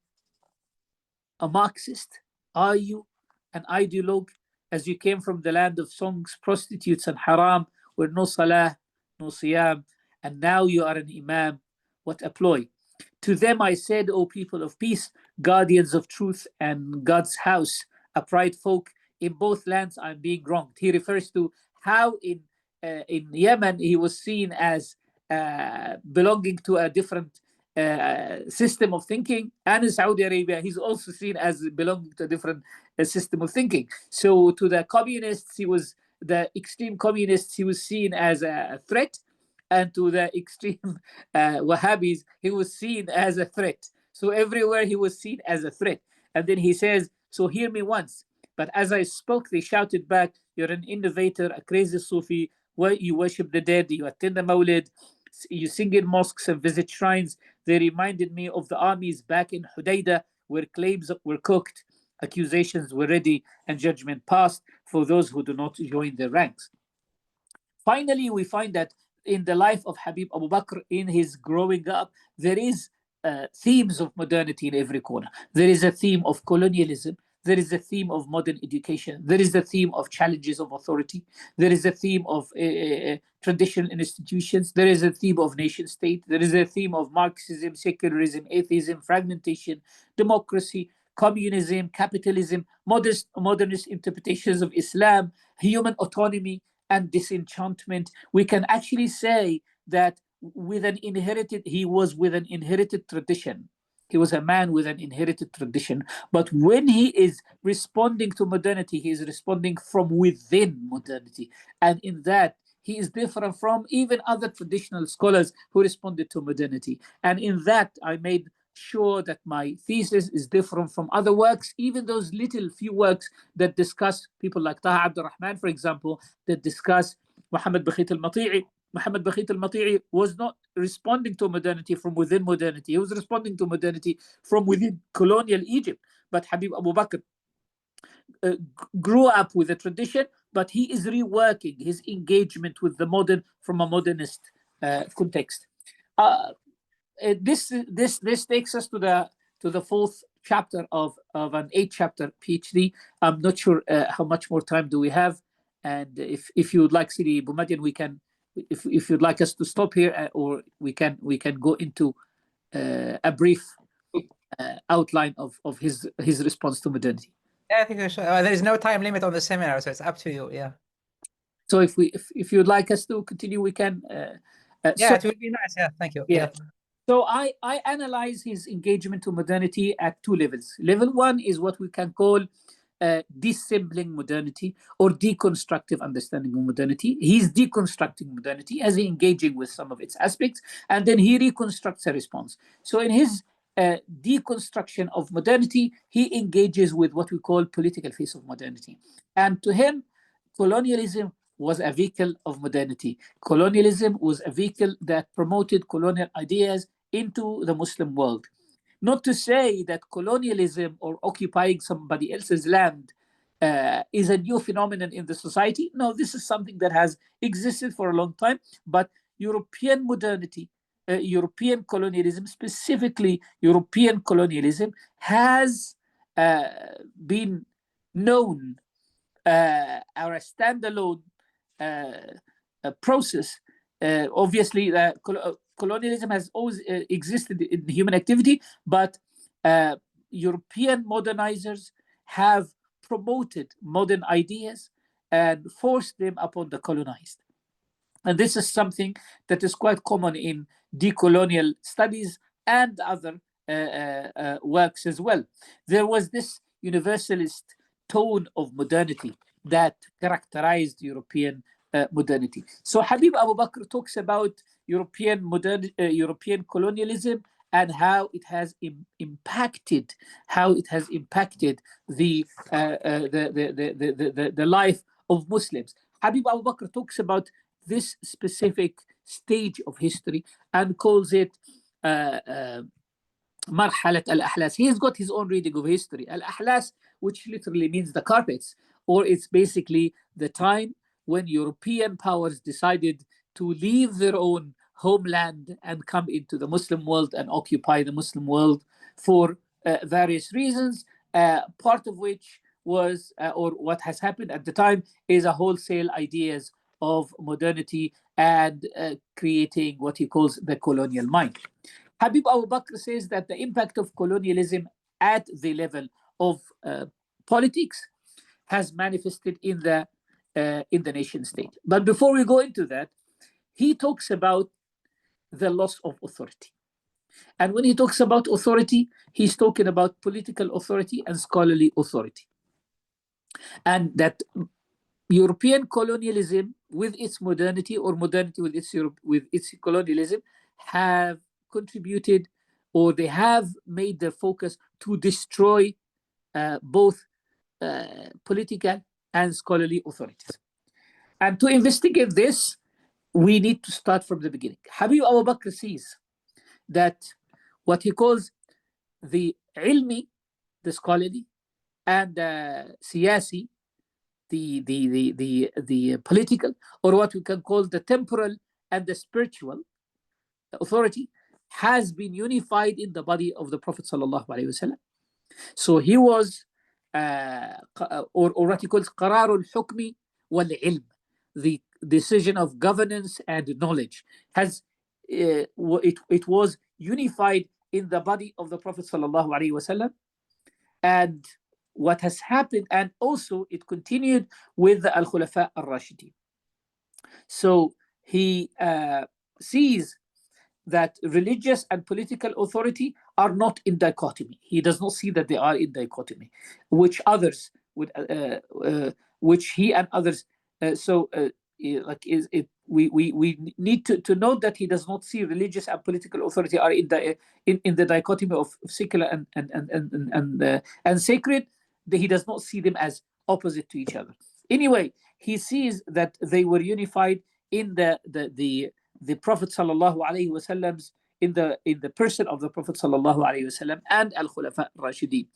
a Marxist? Are you an ideologue? As you came from the land of songs, prostitutes, and haram, where no salah, no siyam, and now you are an imam. What a ploy. To them I said, O people of peace, guardians of truth and God's house, upright folk, in both lands I'm being wronged. He refers to how in Yemen he was seen as belonging to a different system of thinking, and in Saudi Arabia he's also seen as belonging to a different system of thinking. So to the communists, the extreme communists, he was seen as a threat, and to the extreme Wahhabis, he was seen as a threat. So everywhere he was seen as a threat. And then he says, so hear me once. But as I spoke, they shouted back, you're an innovator, a crazy Sufi, you worship the dead, you attend the Mawlid, you sing in mosques and visit shrines. They reminded me of the armies back in Hudaydah, where claims were cooked, accusations were ready, and judgment passed for those who do not join their ranks. Finally, we find that in the life of Habib Abu Bakr, in his growing up, there is themes of modernity in every corner. There is a theme of colonialism. There is a theme of modern education. There is a theme of challenges of authority. There is a theme of traditional institutions. There is a theme of nation state. There is a theme of Marxism, secularism, atheism, fragmentation, democracy, communism, capitalism, modernist interpretations of Islam, human autonomy, and disenchantment. We can actually say that he was with an inherited tradition. He was a man with an inherited tradition. But when he is responding to modernity, he is responding from within modernity. And in that, he is different from even other traditional scholars who responded to modernity. And in that, I made sure that my thesis is different from other works, even those little few works that discuss people like Taha Abdul Rahman, for example, that discuss Muhammad Bakhit al-Mati'i. Muhammad Bakhit al-Mati'i was not responding to modernity from within modernity. He was responding to modernity from within colonial Egypt. But Habib Abu Bakr grew up with a tradition, but he is reworking his engagement with the modern from a modernist context. This takes us to the fourth chapter of an 8-chapter PhD. I'm not sure how much more time do we have, and if you would like, Sidi Boumadiene, we can. If you'd like us to stop here, or we can go into a brief outline of his response to modernity. Yeah, I think there is no time limit on the seminar, so it's up to you. Yeah. So if you'd like us to continue, we can. Yeah, it would be nice. Yeah, thank you. Yeah. So I analyze his engagement to modernity at 2 levels. Level 1 is what we can call dissembling modernity or deconstructive understanding of modernity. He's deconstructing modernity as he engaging with some of its aspects, and then he reconstructs a response. So in his deconstruction of modernity, he engages with what we call political face of modernity. And to him, colonialism was a vehicle of modernity. Colonialism was a vehicle that promoted colonial ideas into the Muslim world. Not to say that colonialism or occupying somebody else's land is a new phenomenon in the society. No, this is something that has existed for a long time, but European modernity European colonialism, specifically European colonialism, has been known or a standalone process. Obviously, colonialism has always existed in human activity, but European modernizers have promoted modern ideas and forced them upon the colonized. And this is something that is quite common in decolonial studies and other works as well. There was this universalist tone of modernity that characterized European modernity. So Habib Abu Bakr talks about European colonialism and how it has impacted the life of Muslims. Habib Abu Bakr talks about this specific stage of history and calls it مرحلة الأحلاس. He's got his own reading of history. Al-Ahlas, which literally means the carpets, or it's basically the time when European powers decided to leave their own homeland and come into the Muslim world and occupy the Muslim world for various reasons, part of which was, or what has happened at the time, is a wholesale ideas of modernity and creating what he calls the colonial mind. Habib Abu Bakr says that the impact of colonialism at the level of politics has manifested in the nation state. But before we go into that, he talks about the loss of authority. And when he talks about authority, he's talking about political authority and scholarly authority. And that European colonialism with its modernity, or modernity with its colonialism, have contributed, or they have made their focus to destroy both political and scholarly authorities. And to investigate this, we need to start from the beginning. Habib Abu Bakr sees that what he calls the ilmi, the scholarly, and the siyasi, the political, or what we can call the temporal and the spiritual authority, has been unified in the body of the Prophet sallallahu alaihi wasallam. So he was, or what he calls qarar al-hukmi wal-ilm, the decision of governance and knowledge, has it was unified in the body of the Prophet sallallahu alaihi wasallam. And what has happened, and also it continued with the Al-Khulafa Al-Rashidin. So he sees that religious and political authority are not in dichotomy. He does not see that they are in dichotomy, which others would, which he and others. We need to note that he does not see religious and political authority are in the dichotomy of secular and sacred. He does not see them as opposite to each other. Anyway, he sees that they were unified in the Prophet sallallahu alaihi wasallam's, in the person of the Prophet sallallahu alaihi wasallam and Al-Khulafa Rashidin.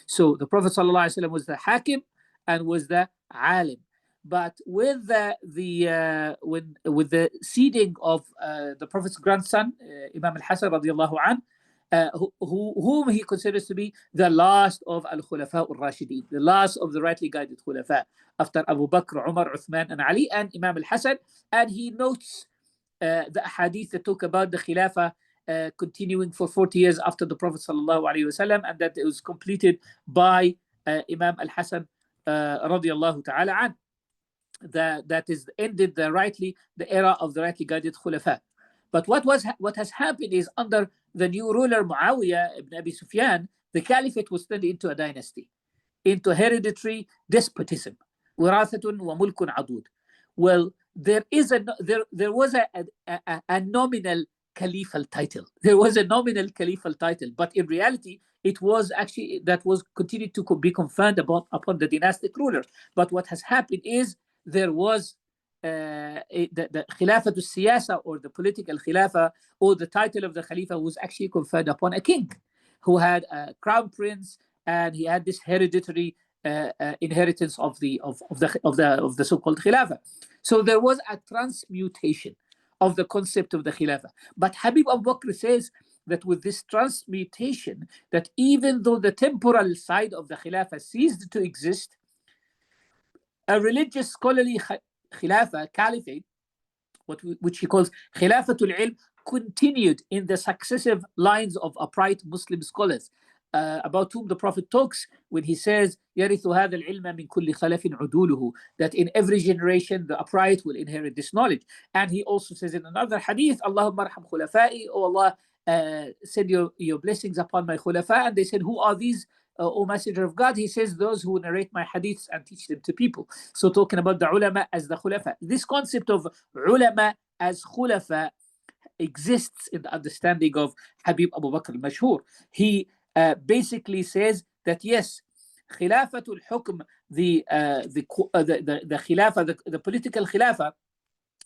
So the Prophet sallallahu alaihi wasallam was the hakim and was the alim. But with the seeding of the Prophet's grandson, Imam Al-Hasan radiallahu anh, whom he considers to be the last of Al-Khulafa Al-Rashidin, the last of the rightly guided Khulafa, after Abu Bakr, Umar, Uthman, and Ali, and Imam Al-Hasan. And he notes the hadith that talk about the Khilafah continuing for 40 years after the Prophet sallallahu alaihi wasallam, and that it was completed by Imam Al-Hasan radiallahu ta'ala anh. That is ended the era of the rightly guided Khulafa. But what has happened is, under the new ruler Muawiyah ibn Abi Sufyan, the caliphate was turned into a dynasty, into hereditary despotism. Wirathatun wa mulkun adud. Well, there was a nominal caliphal title. There was a nominal caliphal title, but in reality, it was actually that was continued to be conferred upon the dynastic ruler. But what has happened is, there was the Khilafat al-Siyasa, or the political Khilafah, or the title of the Khalifa, was actually conferred upon a king who had a crown prince, and he had this hereditary inheritance of the so-called Khilafah. So there was a transmutation of the concept of the Khilafah. But Habib Abu Bakr says that with this transmutation, that even though the temporal side of the Khilafah ceased to exist, a religious scholarly Khilafah, caliphate, which he calls Khilafatul Ilm, continued in the successive lines of upright Muslim scholars, about whom the Prophet talks when he says, يَرِثُ هَذَا الْعِلْمَ مِنْ كُلِّ خَلَفٍ عُدُولُهُ, that in every generation the upright will inherit this knowledge. And he also says in another hadith, Allahumma arham khulafai, oh Allah, send your blessings upon my khulafa. And they said, who are these, O Messenger of God? He says, those who narrate my hadiths and teach them to people. So talking about the ulama as the khulafa. This concept of ulama as khulafa exists in the understanding of Habib Abu Bakr Al-Mashhūr. He basically says that yes, Khilafatul Hukm, the Khilafah, the political Khilafah,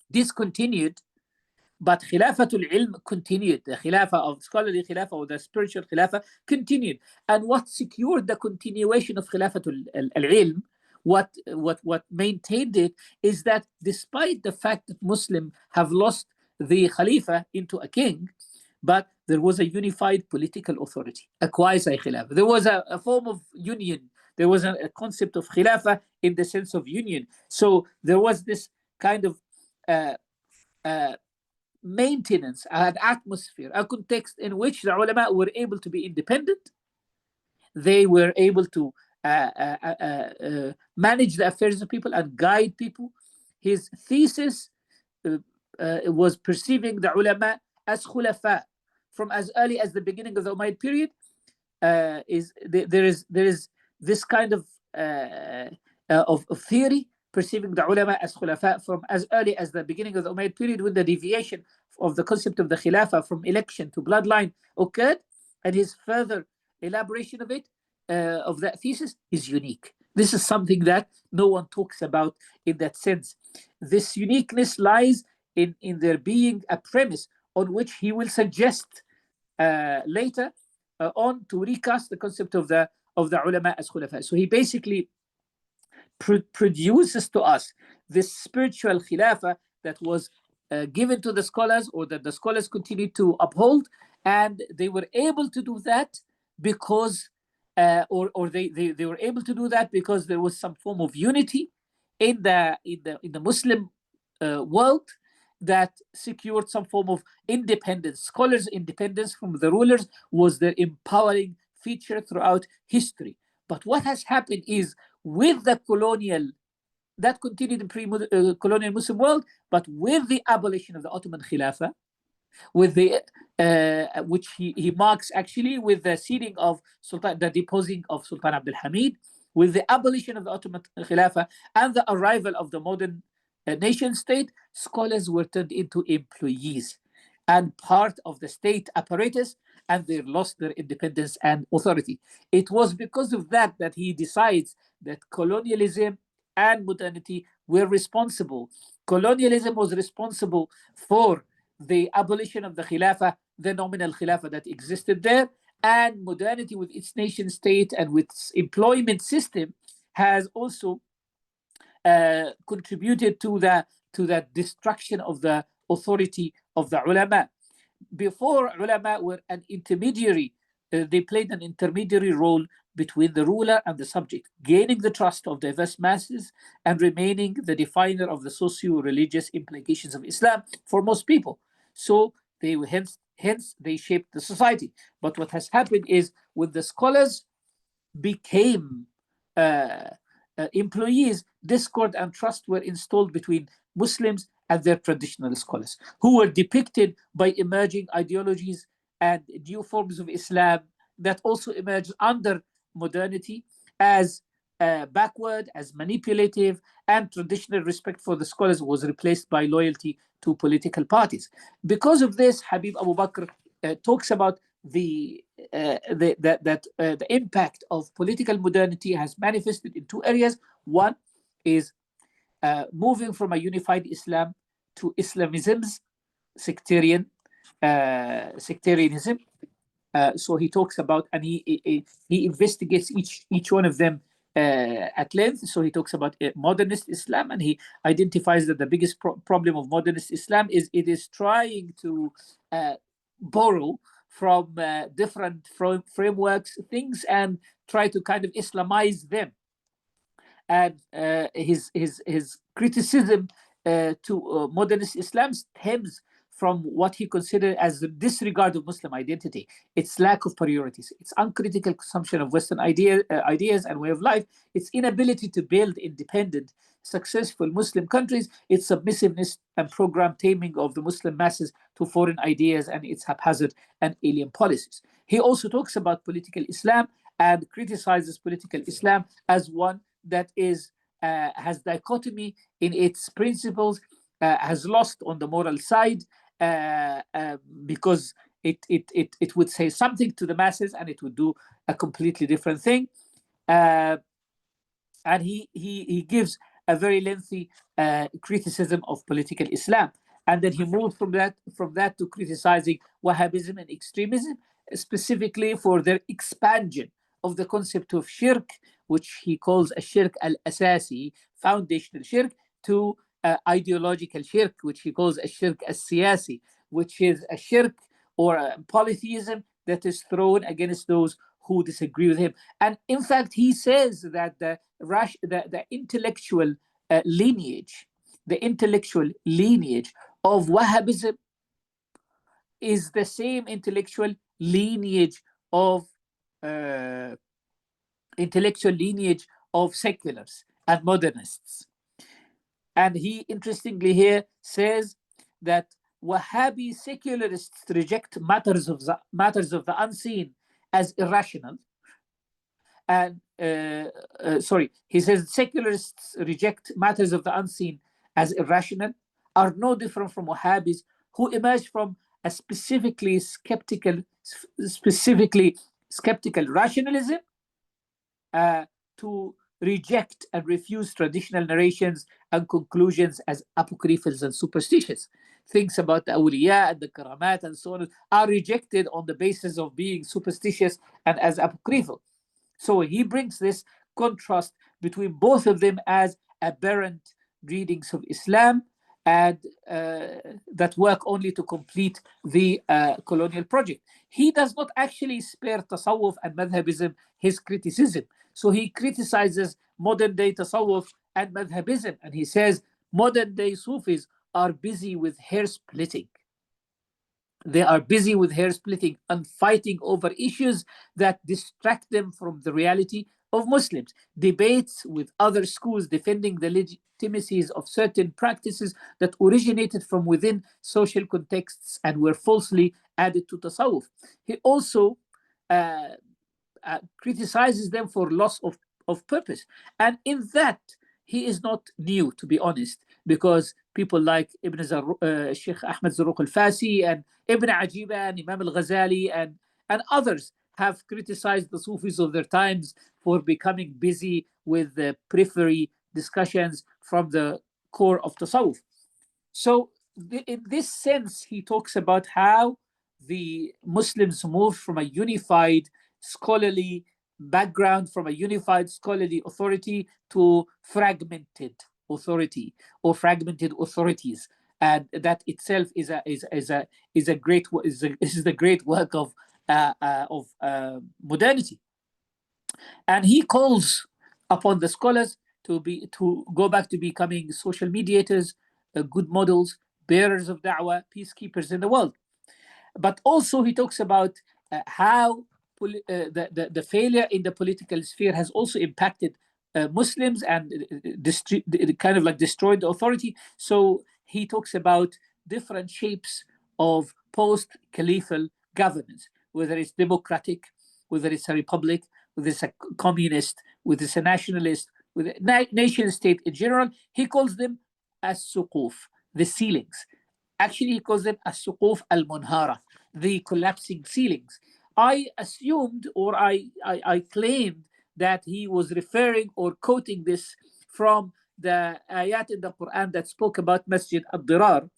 discontinued, but Khilafatul Ilm continued. The Khilafah of scholarly Khilafah or the spiritual Khilafah continued. And what secured the continuation of Khilafatul Ilm, what maintained it, is that despite the fact that Muslims have lost the Khalifa into a king, but there was a unified political authority, a quasi-Khilafah. There was a form of union. There was a concept of Khilafah in the sense of union. So there was this kind of maintenance, an atmosphere, a context in which the ulama were able to be independent. They were able to manage the affairs of people and guide people. His thesis was perceiving the ulama as khulafa. From as early as the beginning of the Umayyad period, there is this kind of theory perceiving the ulama as khulafa from as early as the beginning of the Umayyad period, when the deviation of the concept of the khilafah from election to bloodline occurred, and his further elaboration of it, of that thesis, is unique. This is something that no one talks about in that sense. This uniqueness lies in there being a premise on which he will suggest later on to recast the concept of the ulama as khulafa. So he basically produces to us this spiritual khilafah that was given to the scholars, or that the scholars continued to uphold, and they were able to do that because they were able to do that because there was some form of unity in the Muslim world that secured some form of independence. Scholars' independence from the rulers was their empowering feature throughout history. But what has happened is, with the colonial, that continued in pre-colonial Muslim world, but with the abolition of the Ottoman Khilafah, with the which he marks actually with the seating of Sultan, the deposing of Sultan Abdul Hamid, with the abolition of the Ottoman Khilafah and the arrival of the modern nation state, scholars were turned into employees and part of the state apparatus, and they lost their independence and authority. It was because of that that he decides that colonialism and modernity were responsible. Colonialism was responsible for the abolition of the Khilafah, the nominal Khilafah that existed there, and modernity with its nation state and with its employment system has also contributed to the destruction of the authority of the ulama. Before, ulama were an intermediary. They played an intermediary role between the ruler and the subject, gaining the trust of diverse masses and remaining the definer of the socio-religious implications of Islam for most people. So they hence they shaped the society. But what has happened is, when the scholars became employees, discord and trust were installed between Muslims and their traditional scholars, who were depicted by emerging ideologies and new forms of Islam that also emerged under modernity as backward, as manipulative, and traditional respect for the scholars was replaced by loyalty to political parties. Because of this, Habib Abu Bakr talks about the impact of political modernity has manifested in two areas. One is moving from a unified Islam to Islamism's sectarianism. So he talks about, and he investigates each one of them at length. So he talks about modernist Islam, and he identifies that the biggest problem of modernist Islam is it is trying to borrow from different frameworks, things, and try to kind of Islamize them. And his criticism to modernist Islam stems from what he considered as the disregard of Muslim identity, its lack of priorities, its uncritical consumption of Western ideas and way of life, its inability to build independent, successful Muslim countries, its submissiveness and program taming of the Muslim masses to foreign ideas, and its haphazard and alien policies. He also talks about political Islam and criticizes political Islam as one that has dichotomy in its principles, has lost on the moral side, because it would say something to the masses and it would do a completely different thing. And he gives a very lengthy criticism of political Islam. And then he moved from that to criticizing Wahhabism and extremism, specifically for their expansion of the concept of shirk, which he calls a shirk al-asasi, foundational shirk, to ideological shirk, which he calls a shirk al-siyasi, which is a shirk or a polytheism that is thrown against those who disagree with him. And in fact, he says that the intellectual lineage, of Wahhabism is the same intellectual lineage of seculars and modernists. And he interestingly here says that Wahhabi secularists reject matters of the unseen as irrational. And he says secularists reject matters of the unseen as irrational, are no different from Wahhabis who emerge from a specifically skeptical rationalism to reject and refuse traditional narrations and conclusions as apocryphal and superstitious. Things about the awliya and the karamat and so on are rejected on the basis of being superstitious and as apocryphal. So he brings this contrast between both of them as aberrant readings of Islam and that work only to complete the colonial project. He does not actually spare tasawwuf and madhabism his criticism. So he criticizes modern day tasawwuf and madhabism, and he says modern day Sufis are busy with hair splitting. They are busy with hair splitting and fighting over issues that distract them from the reality of Muslims. Debates with other schools defending the legitimacies of certain practices that originated from within social contexts and were falsely added to tasawwuf. He also criticizes them for loss of purpose. And in that, he is not new, to be honest, because people like Sheikh Ahmed Zarruq al-Fasi and Ibn Ajiba and Imam al-Ghazali and others have criticized the Sufis of their times for becoming busy with the periphery discussions from the core of Tasawwuf. So in this sense, he talks about how the Muslims moved from a unified scholarly background, from a unified scholarly authority to fragmented authority or fragmented authorities, and that itself is the great work of modernity. And he calls upon the scholars to go back to becoming social mediators, good models, bearers of da'wah, peacekeepers in the world. But also he talks about how the failure in the political sphere has also impacted Muslims and kind of like destroyed the authority. So he talks about different shapes of post-caliphal governance, whether it's democratic, whether it's a republic, whether it's a communist, whether it's a nationalist, with a nation state in general. He calls them as-suquf, the ceilings. Actually, he calls them as-suquf al-munhara, the collapsing ceilings. I assumed, or I claimed that he was referring or quoting this from the ayat in the Quran that spoke about Masjid al-Dirar.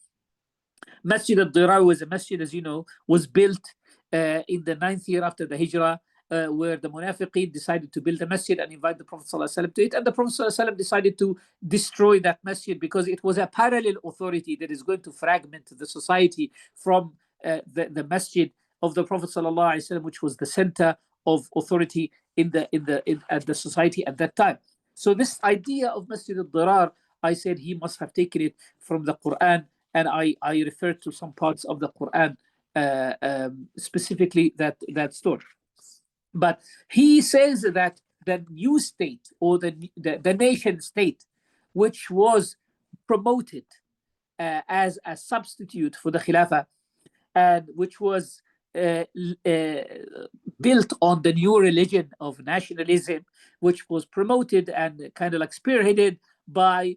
Masjid al-Dirar was a masjid, as you know, was built in the 9th year after the Hijrah, where the Munafiqeen decided to build a masjid and invite the Prophet ﷺ to it. And the Prophet ﷺ decided to destroy that masjid because it was a parallel authority that is going to fragment the society from the masjid of the Prophet ﷺ, which was the center of authority in the society at that time. So this idea of Masjid al-Dirar, I said he must have taken it from the Quran, and I referred to some parts of the Quran, specifically that story. But he says that the new state, or the nation state, which was promoted as a substitute for the Khilafah, and which was built on the new religion of nationalism, which was promoted and kind of like spearheaded by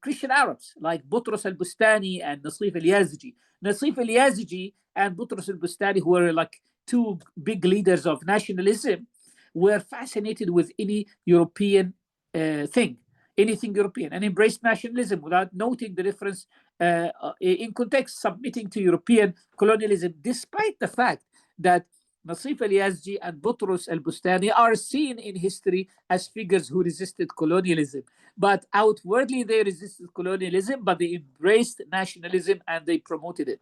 Christian Arabs like Butros al-Bustani and Nasif al-Yazigi. Nasif al-Yazigi and Butros al-Bustani, who were like two big leaders of nationalism, were fascinated with any European thing, anything European, and embraced nationalism without noting the difference in context, submitting to European colonialism, despite the fact that Nasif al-Yazgi and Butros al-Bustani are seen in history as figures who resisted colonialism. But outwardly they resisted colonialism, but they embraced nationalism and they promoted it.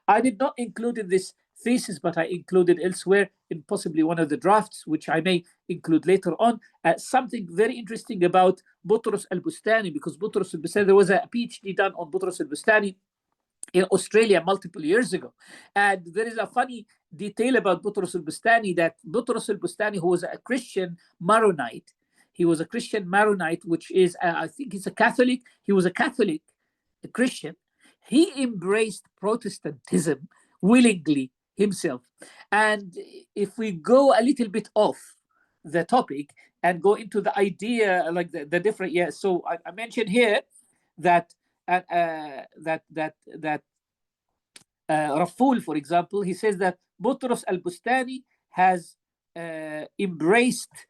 I did not include in this thesis, but I included elsewhere in possibly one of the drafts, which I may include later on, something very interesting about Butros al-Bustani, because Butros al-Bustani, there was a PhD done on Butros al-Bustani in Australia multiple years ago. And there is a funny detail about Butros al-Bustani, that Butros al-Bustani, who was a Christian Maronite, he was a Christian Maronite, which is, I think he's a Catholic. He was a Catholic, a Christian. He embraced Protestantism willingly himself. And if we go a little bit off the topic and go into the idea, like the different, so I mentioned here that Raful, for example, he says that Butros al-Bustani has embraced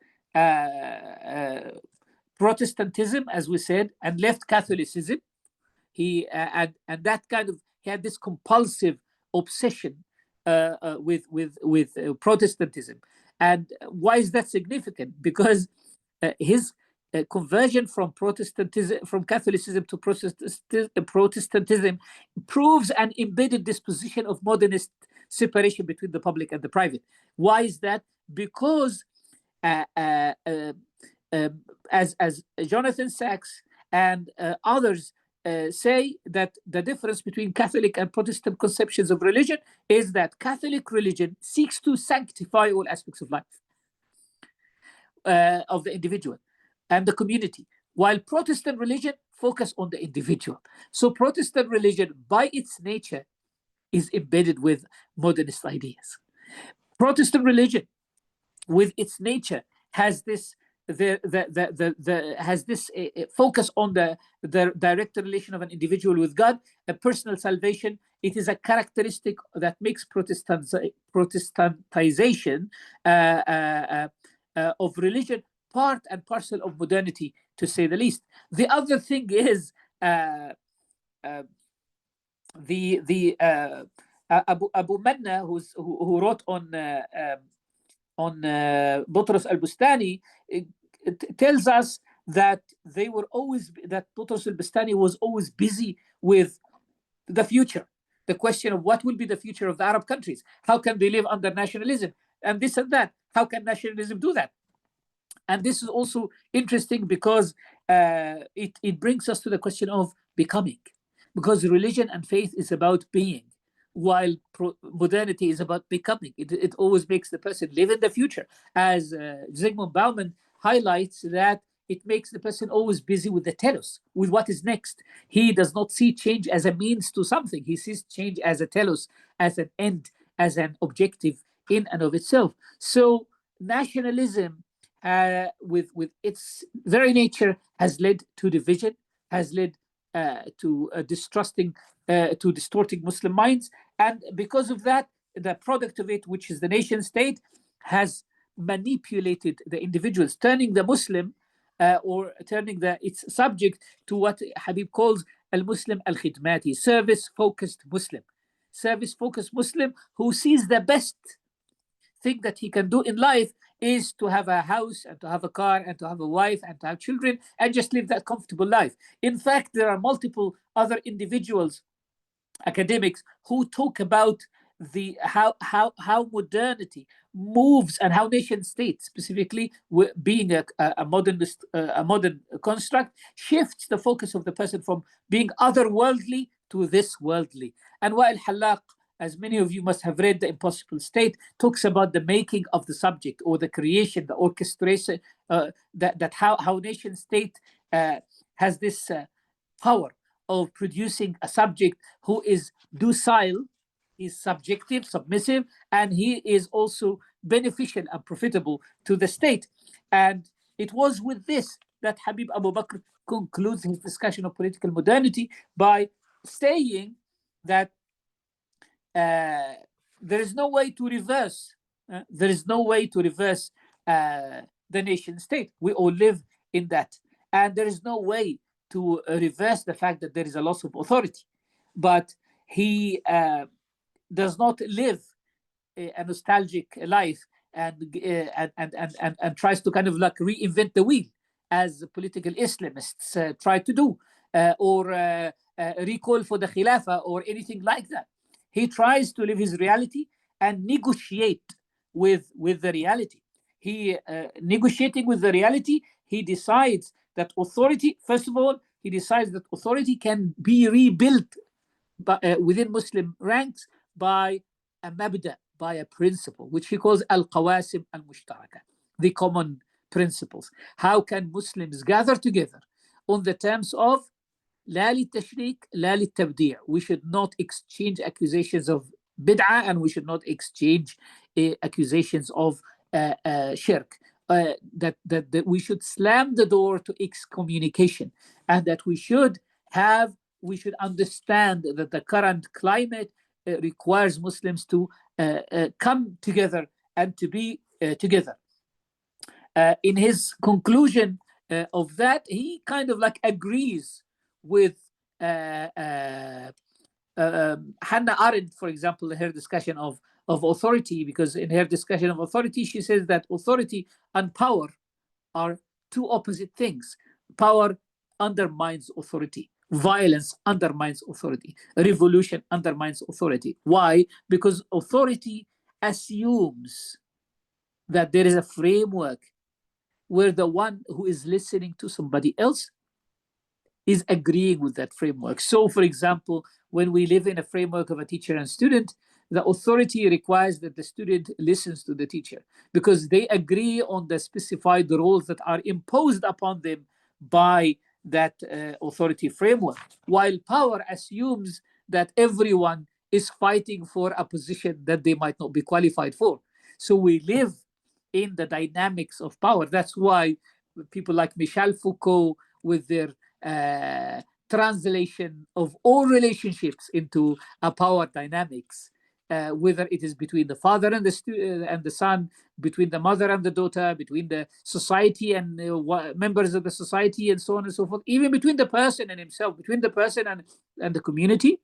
Protestantism, as we said, and left Catholicism. He and that kind of, he had this compulsive obsession with Protestantism. And why is that significant? Because his conversion from Protestantism, from Catholicism to Protestantism, proves an embedded disposition of modernist separation between the public and the private. Why is that? Because as Jonathan Sachs and others say, that the difference between Catholic and Protestant conceptions of religion is that Catholic religion seeks to sanctify all aspects of life of the individual and the community, while Protestant religion focus on the individual. So Protestant religion, by its nature, is embedded with modernist ideas. Protestant religion, with its nature, has this focus on the direct relation of an individual with God, a personal salvation. It is a characteristic that makes Protestantization of religion part and parcel of modernity, to say the least. The other thing is Abu Manna, who wrote on Butros al-Bustani, tells us that Butros al-Bustani was always busy with the future, the question of what will be the future of the Arab countries. How can they live under nationalism? And this and that. How can nationalism do that? And this is also interesting because it brings us to the question of becoming, because religion and faith is about being, while modernity is about becoming. It always makes the person live in the future. As Zygmunt Bauman highlights, that it makes the person always busy with the telos, with what is next. He does not see change as a means to something. He sees change as a telos, as an end, as an objective in and of itself. So nationalism, with its very nature, has led to division, has led to distorting Muslim minds. And because of that, the product of it, which is the nation state, has manipulated the individuals, turning the Muslim or turning its subject to what Habib calls al-Muslim al-Khidmati, service-focused Muslim. Service-focused Muslim who sees the best thing that he can do in life is to have a house and to have a car and to have a wife and to have children and just live that comfortable life. In fact, there are multiple other individuals, academics, who talk about the how modernity moves and how nation states, specifically being a modernist, a modern construct, shifts the focus of the person from being otherworldly to this worldly. And Wa'il Hallaq, as many of you must have read, The Impossible State, talks about the making of the subject, or the creation, the orchestration, that how nation state has this power of producing a subject who is docile, is subjective, submissive, and he is also beneficial and profitable to the state. And it was with this that Habib Abu Bakr concludes his discussion of political modernity by saying that there is no way to reverse. There is no way to reverse the nation state. We all live in that, and there is no way to reverse the fact that there is a loss of authority. But he does not live a nostalgic life and tries to kind of like reinvent the wheel, as political Islamists try to do, or recall for the Khilafah or anything like that. He tries to live his reality and negotiate with the reality. He negotiating with the reality, he decides that authority, first of all, he decides that authority can be rebuilt within Muslim ranks by a mabda, by a principle, which he calls al-qawasim al-mushtaraka, the common principles. How can Muslims gather together on the terms of لا للتشريك لا للتبديع? We should not exchange accusations of bid'ah, and we should not exchange accusations of shirk. That we should slam the door to excommunication, and that we should understand that the current climate requires Muslims to come together and to be together. In his conclusion of that, he kind of like agrees with Hannah Arendt, for example, in her discussion of authority, because in her discussion of authority, she says that authority and power are two opposite things. Power undermines authority. Violence undermines authority. Revolution undermines authority. Why? Because authority assumes that there is a framework where the one who is listening to somebody else is agreeing with that framework. So, for example, when we live in a framework of a teacher and student, the authority requires that the student listens to the teacher because they agree on the specified roles that are imposed upon them by that authority framework, while power assumes that everyone is fighting for a position that they might not be qualified for. So we live in the dynamics of power. That's why people like Michel Foucault, with their translation of all relationships into a power dynamics, whether it is between the father and the son, between the mother and the daughter, between the society and members of the society, and so on and so forth, even between the person and himself, between the person and the community,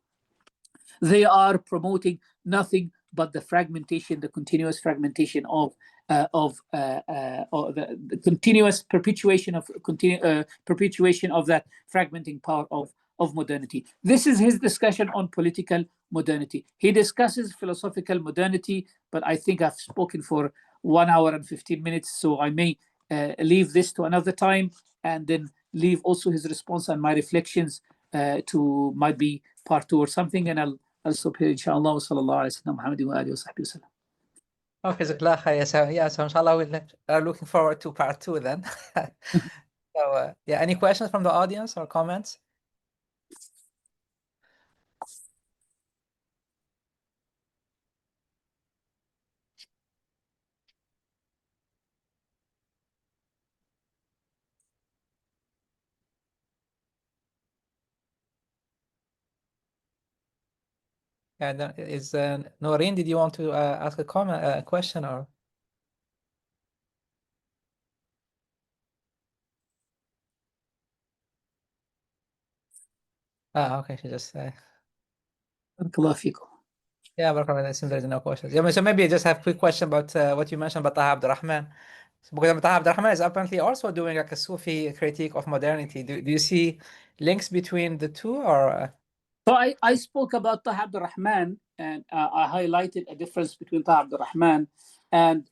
they are promoting nothing but the fragmentation, the continuous fragmentation of the continuous perpetuation of that fragmenting power of modernity. This is his discussion on political modernity. He discusses philosophical modernity, but I think I've spoken for 1 hour and 15 minutes, so I may leave this to another time, and then leave also his response and my reflections to might be part 2 or something, and I'll stop here, inshallah. Wa sallallahu alayhi wa sallam, Muhammad wa alihi wa sahbihi wa sallam. Okay, Jazakallah khair. So inshallah, we are looking forward to part 2 then. So yeah, any questions from the audience or comments? Yeah, is Noreen, did you want to ask a question, or? Okay, she just Barakallahu feekum. Yeah, Barakallah, I assume there's no questions. Yeah, so maybe I just have a quick question about what you mentioned about Taha Abdurrahman. So, because Taha Abdurrahman is apparently also doing like a Sufi critique of modernity. Do you see links between the two, or? So I spoke about Taha Abdurrahman, and I highlighted a difference between Taha Abdurrahman and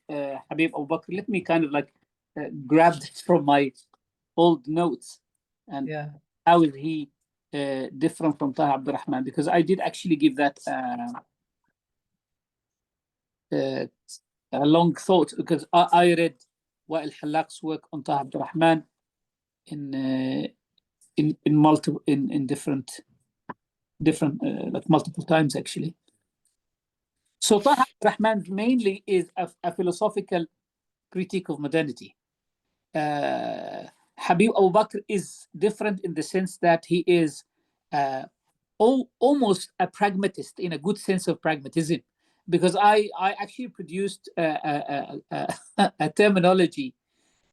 Habib Abu Bakr. Let me kind of like grab this from my old notes, and Yeah. how is he different from Taha Abdurrahman? Because I did actually give that a long thought, because I read Wa'il Halak's work on Taha Abdurrahman in multiple in different like multiple times actually. So Taha Abdurrahman mainly is a philosophical critique of modernity. Habib Abu Bakr is different in the sense that he is almost a pragmatist, in a good sense of pragmatism, because I actually produced a terminology,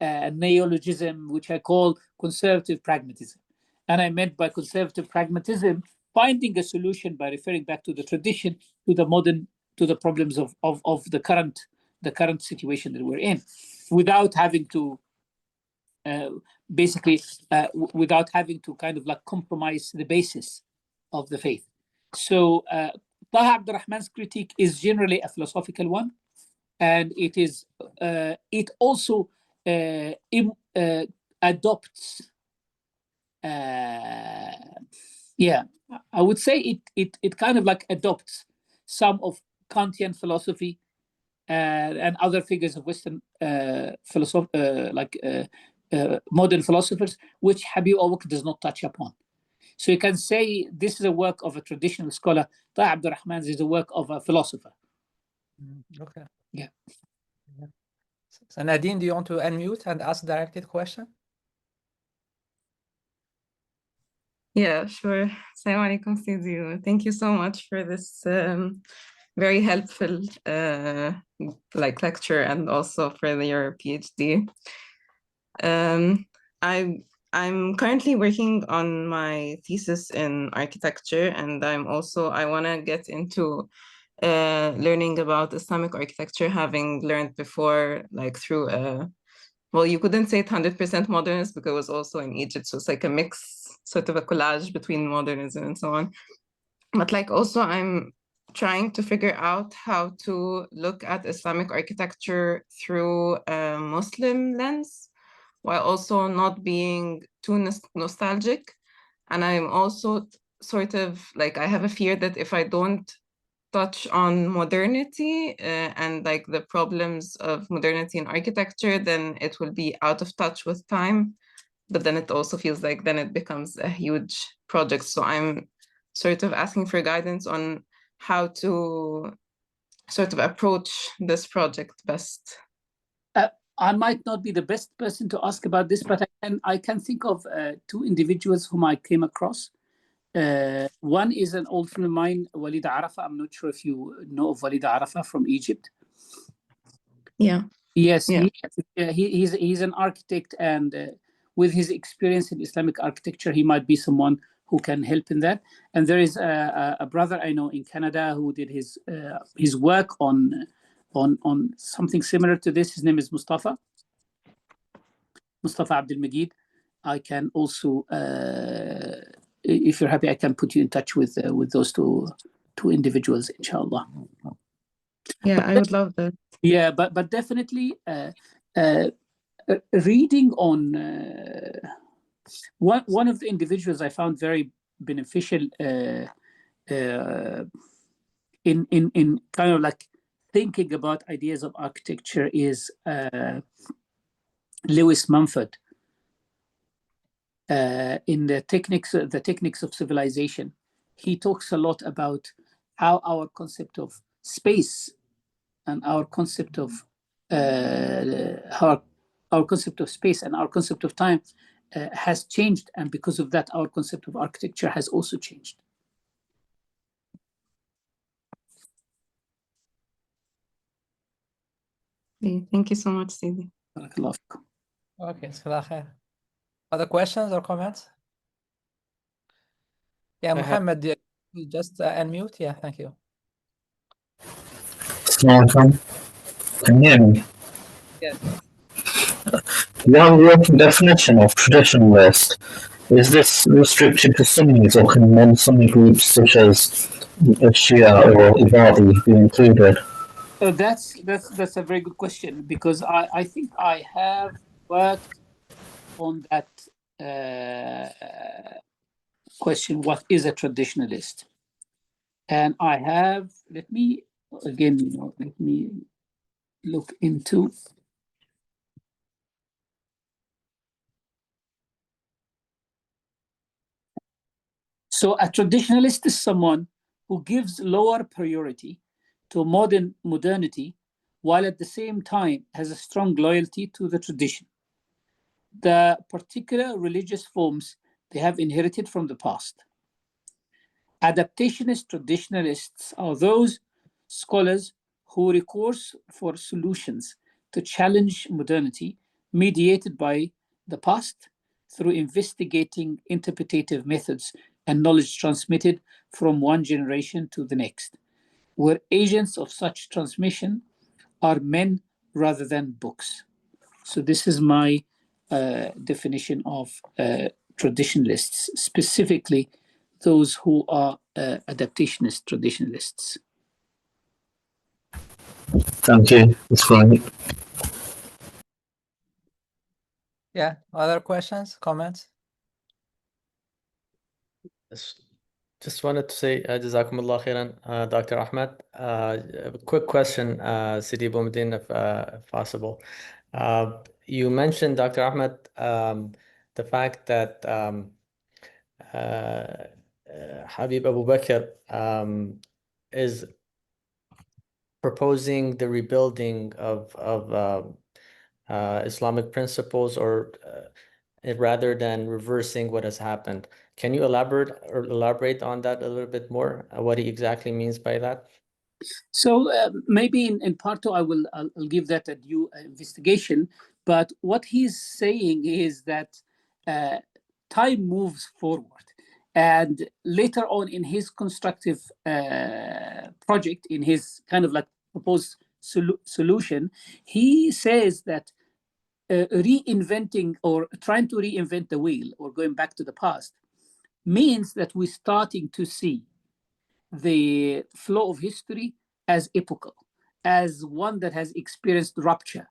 a neologism, which I call conservative pragmatism. And I meant by conservative pragmatism, finding a solution by referring back to the tradition, to the modern, to the problems of the current situation that we're in, without having to without having to kind of like compromise the basis of the faith. So Taha Abdurrahman's critique is generally a philosophical one, and it also adopts, yeah, I would say it kind of like adopts some of Kantian philosophy and other figures of Western modern philosophers, which Habib Abu Bakr does not touch upon. So you can say this is a work of a traditional scholar. Taha Abdurrahman is a work of a philosopher. Okay. Yeah. So Nadine, do you want to unmute and ask directly the question? Yeah, sure. Assalamu alaikum, Sidi. Thank you so much for this very helpful lecture, and also for your PhD. I'm currently working on my thesis in architecture, and I want to get into learning about Islamic architecture, having learned before, like through well, you couldn't say it's 100% modernist because it was also in Egypt, so it's like a mix, sort of a collage between modernism and so on. But like also I'm trying to figure out how to look at Islamic architecture through a Muslim lens, while also not being too nostalgic. And I'm also sort of like, I have a fear that if I don't touch on modernity and like the problems of modernity in architecture, then it will be out of touch with time. But then it also feels like then it becomes a huge project. So I'm sort of asking for guidance on how to sort of approach this project best. I might not be the best person to ask about this, but I can think of two individuals whom I came across. One is an old friend of mine, Walid Arafa. I'm not sure if you know of Walid Arafa from Egypt. Yeah. Yes, yeah. He's an architect, and with his experience in Islamic architecture, he might be someone who can help in that. And there is a brother I know in Canada who did his work on something similar to this. His name is Mustafa Abdul Majid. I can also, if you're happy, I can put you in touch with those two individuals, inshallah. Yeah, I would love that. Yeah, but definitely reading on one of the individuals I found very beneficial in kind of like thinking about ideas of architecture is Lewis Mumford. In the techniques of civilization, he talks a lot about how our concept of space and our concept of our concept of space and our concept of time has changed, and because of that, our concept of architecture has also changed. Thank you so much, Sidi. Okay, other questions or comments? Yeah, Muhammad, you just unmute. Yeah, thank you. Can you hear me? Yes. You have a working definition of traditionalist. Is this restricted to Sunnis or can non-Sunni groups such as Shia or Ibadi be included? That's a very good question, because I think I have worked on that question. What is a traditionalist? And I have, let me again, let me look into. So a traditionalist is someone who gives lower priority to modernity, while at the same time has a strong loyalty to the tradition, the particular religious forms they have inherited from the past. Adaptationist traditionalists are those scholars who recourse for solutions to challenge modernity mediated by the past through investigating interpretative methods and knowledge transmitted from one generation to the next, where agents of such transmission are men rather than books. So this is my definition of traditionalists, specifically those who are adaptationist traditionalists. Thank you. That's fine. Yeah. Other questions, comments? Just wanted to say, Jazakumullah khairan, Dr. Ahmed. A quick question, Sidi Boumediene, if possible. You mentioned, Dr. Ahmed, the fact that Habib Abu Bakr is proposing the rebuilding of Islamic principles, or rather than reversing what has happened. Can you elaborate on that a little bit more? What he exactly means by that? So maybe in part two, I'll give that a due investigation. But what he's saying is that time moves forward, and later on in his constructive project, in his kind of like proposed solution, he says that reinventing or trying to reinvent the wheel or going back to the past means that we're starting to see the flow of history as epochal, as one that has experienced rupture,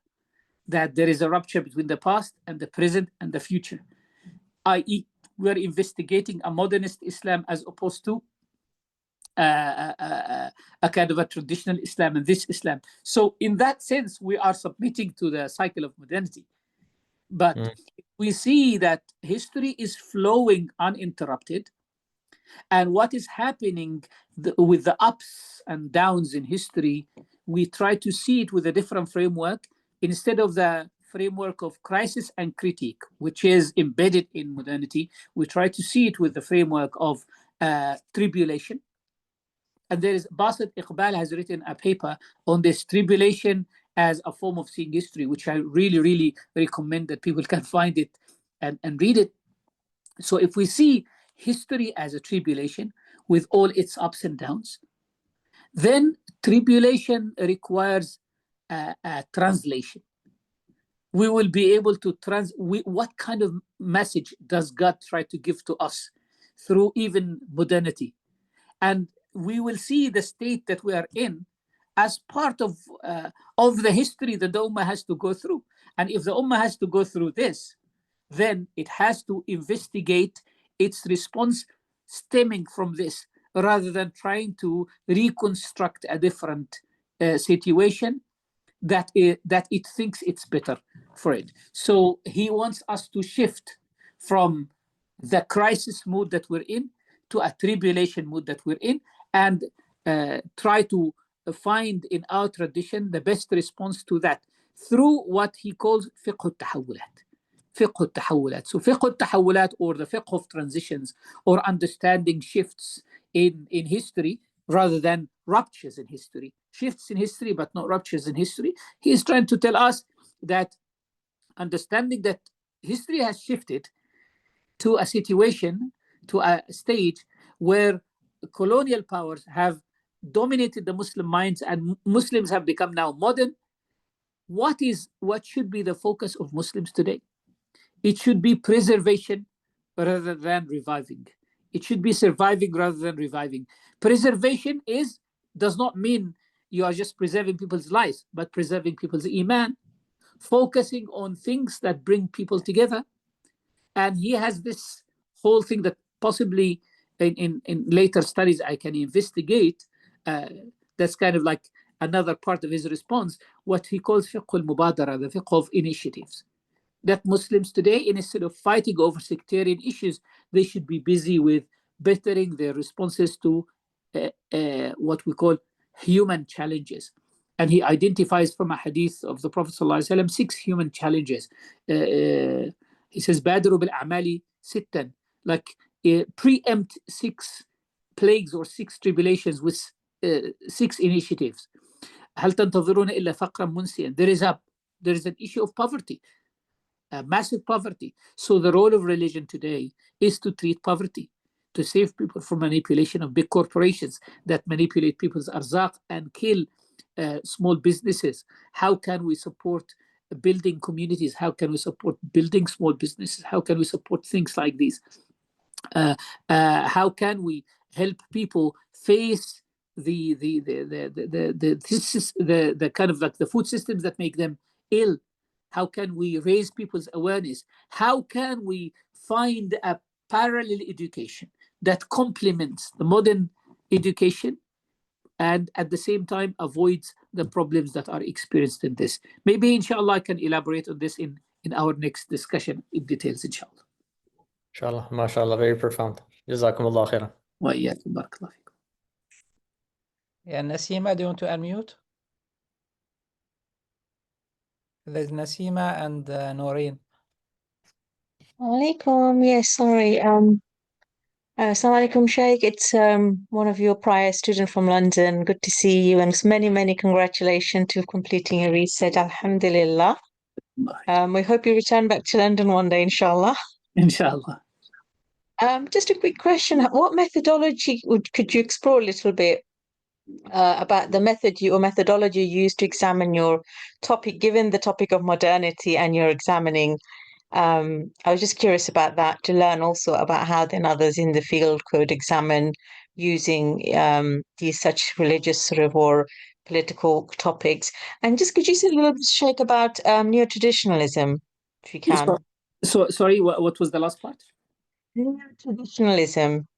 that there is a rupture between the past and the present and the future, i.e., we're investigating a modernist Islam as opposed to a kind of a traditional Islam and this Islam. So in that sense, we are submitting to the cycle of modernity. But we see that history is flowing uninterrupted. And what is happening with the ups and downs in history, we try to see it with a different framework instead of the framework of crisis and critique, which is embedded in modernity. We try to see it with the framework of tribulation. And there is Basit Iqbal has written a paper on this tribulation as a form of seeing history, which I really, really recommend that people can find it and read it. So if we see history as a tribulation with all its ups and downs, then tribulation requires a translation. We will be able to what kind of message does God try to give to us through even modernity? And we will see the state that we are in as part of the history that the Ummah has to go through. And if the Ummah has to go through this, then it has to investigate its response stemming from this, rather than trying to reconstruct a different situation that it thinks it's better for it. So he wants us to shift from the crisis mood that we're in to a tribulation mood that we're in, and try to find in our tradition the best response to that through what he calls fiqh al-tahawulat. Fiqh al-tahawulat. So fiqh al-tahawulat, or the fiqh of transitions, or understanding shifts in history rather than ruptures in history. Shifts in history, but not ruptures in history. He is trying to tell us that understanding that history has shifted to a situation, to a stage where colonial powers have dominated the Muslim minds, and Muslims have become now modern. What should be the focus of Muslims today? It should be preservation rather than reviving. It should be surviving rather than reviving. Preservation does not mean you are just preserving people's lives, but preserving people's iman, focusing on things that bring people together. And he has this whole thing that possibly in later studies I can investigate. That's kind of like another part of his response, what he calls fiqh al-mubadara, the fiqh of initiatives. That Muslims today, instead of fighting over sectarian issues, they should be busy with bettering their responses to what we call human challenges. And he identifies from a hadith of the Prophet ﷺ 6 human challenges. He says, بادروا بالأعمال ستا, like preempt 6 plagues or 6 tribulations with 6 initiatives. هل تنتظرون إلا فقرا منسيا? There is an issue of poverty, massive poverty. So the role of religion today is to treat poverty, to save people from manipulation of big corporations that manipulate people's arzaq and kill small businesses. How can we support building communities? How can we support building small businesses? How can we support things like these? How can we help people face the kind of like the food systems that make them ill? How can we raise people's awareness? How can we find a parallel education that complements the modern education and at the same time avoids the problems that are experienced in this? Maybe, inshallah, I can elaborate on this in our next discussion in details, inshallah. Inshallah, mashallah, very profound. Jazakumullah khairan. Wa iyyakum, barakallahu fikum. Yeah, Nasima, do you want to unmute? There's Nasima and Noreen. Alaikum, yes, sorry. Assalamu alaikum, Sheikh. It's one of your prior students from London. Good to see you, and many congratulations to completing your research. Alhamdulillah. We hope you return back to London one day, inshallah. Inshallah. Just a quick question. What methodology could you explore a little bit about the methodology you used to examine your topic, given the topic of modernity and you're examining? I was just curious about that, to learn also about how then others in the field could examine using these such religious sort of or political topics. And just could you say a little bit, Sheikh, about neo-traditionalism, if you can? So sorry, what was the last part? Neo-traditionalism,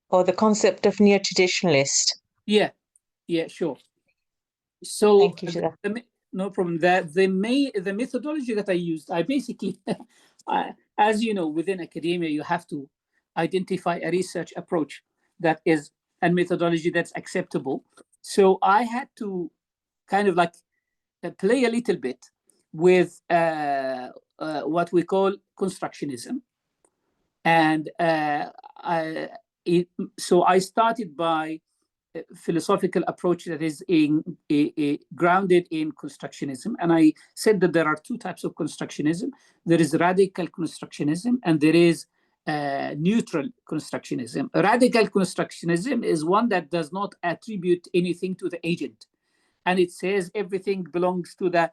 or the concept of neo-traditionalist. Yeah, sure. So thank you, no problem. The methodology that I used, I basically, as you know, within academia, you have to identify a research approach that is a methodology that's acceptable. So I had to kind of like play a little bit with what we call constructionism. And so I started by a philosophical approach that is grounded in constructionism. And I said that there are 2 types of constructionism. There is radical constructionism and there is neutral constructionism. Radical constructionism is one that does not attribute anything to the agent. And it says everything belongs to the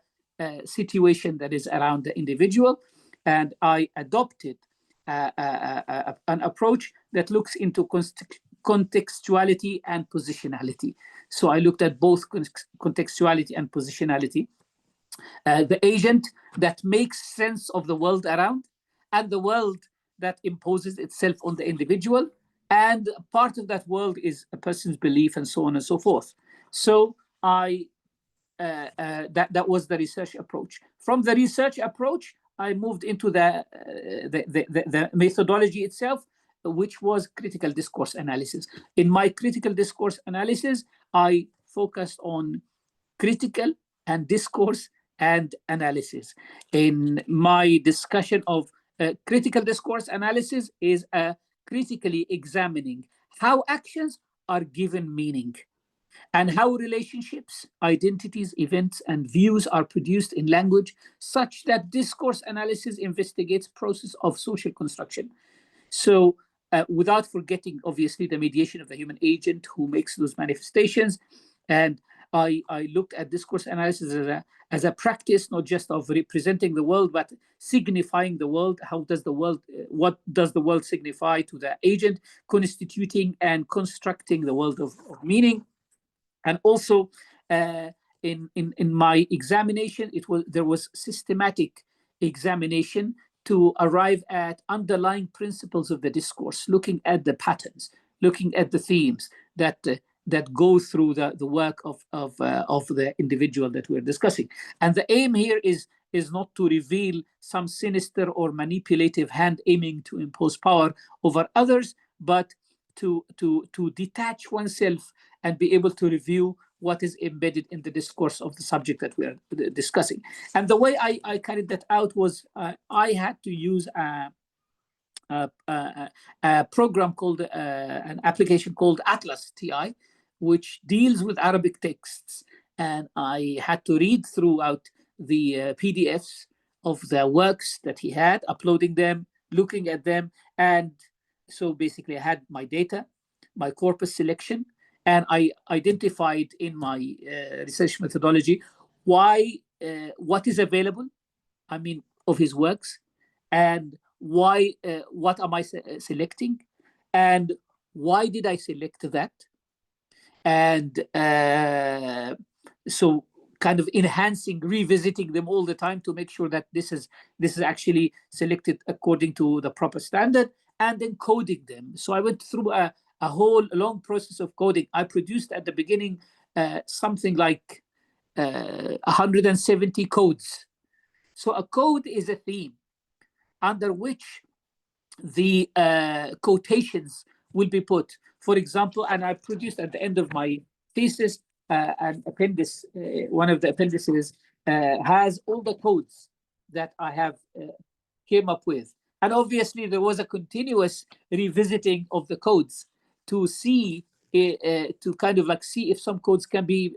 situation that is around the individual. And I adopted an approach that looks into contextuality and positionality. So I looked at both contextuality and positionality. The agent that makes sense of the world around, and the world that imposes itself on the individual, and part of that world is a person's belief, and so on and so forth. So that was the research approach. From the research approach, I moved into the methodology itself, which was critical discourse analysis. In my critical discourse analysis, I focused on critical and discourse and analysis. In my discussion of critical discourse analysis is critically examining how actions are given meaning and how relationships, identities, events, and views are produced in language such that discourse analysis investigates process of social construction. So without forgetting, obviously, the mediation of the human agent who makes those manifestations. And I looked at discourse analysis as a practice, not just of representing the world, but signifying the world. How does the world, what does the world signify to the agent, constituting and constructing the world of meaning. And also in my examination, there was systematic examination to arrive at underlying principles of the discourse, looking at the patterns, looking at the themes that go through the work of the individual that we're discussing. And the aim here is not to reveal some sinister or manipulative hand aiming to impose power over others, but to detach oneself and be able to review what is embedded in the discourse of the subject that we are discussing. And the way I carried that out was I had to use a program called, an application called Atlas TI, which deals with Arabic texts. And I had to read throughout the PDFs of the works that he had, uploading them, looking at them. And so basically I had my data, my corpus selection, and I identified in my research methodology what is available, I mean, of his works, and why, what am I selecting, and why did I select that? And so kind of enhancing, revisiting them all the time to make sure that this is actually selected according to the proper standard, and then coding them. So I went through a whole long process of coding. I produced at the beginning something like 170 codes. So a code is a theme under which the quotations will be put. For example, and I produced at the end of my thesis an appendix. One of the appendices has all the codes that I have came up with. And obviously there was a continuous revisiting of the codes to see, to kind of like see if some codes can be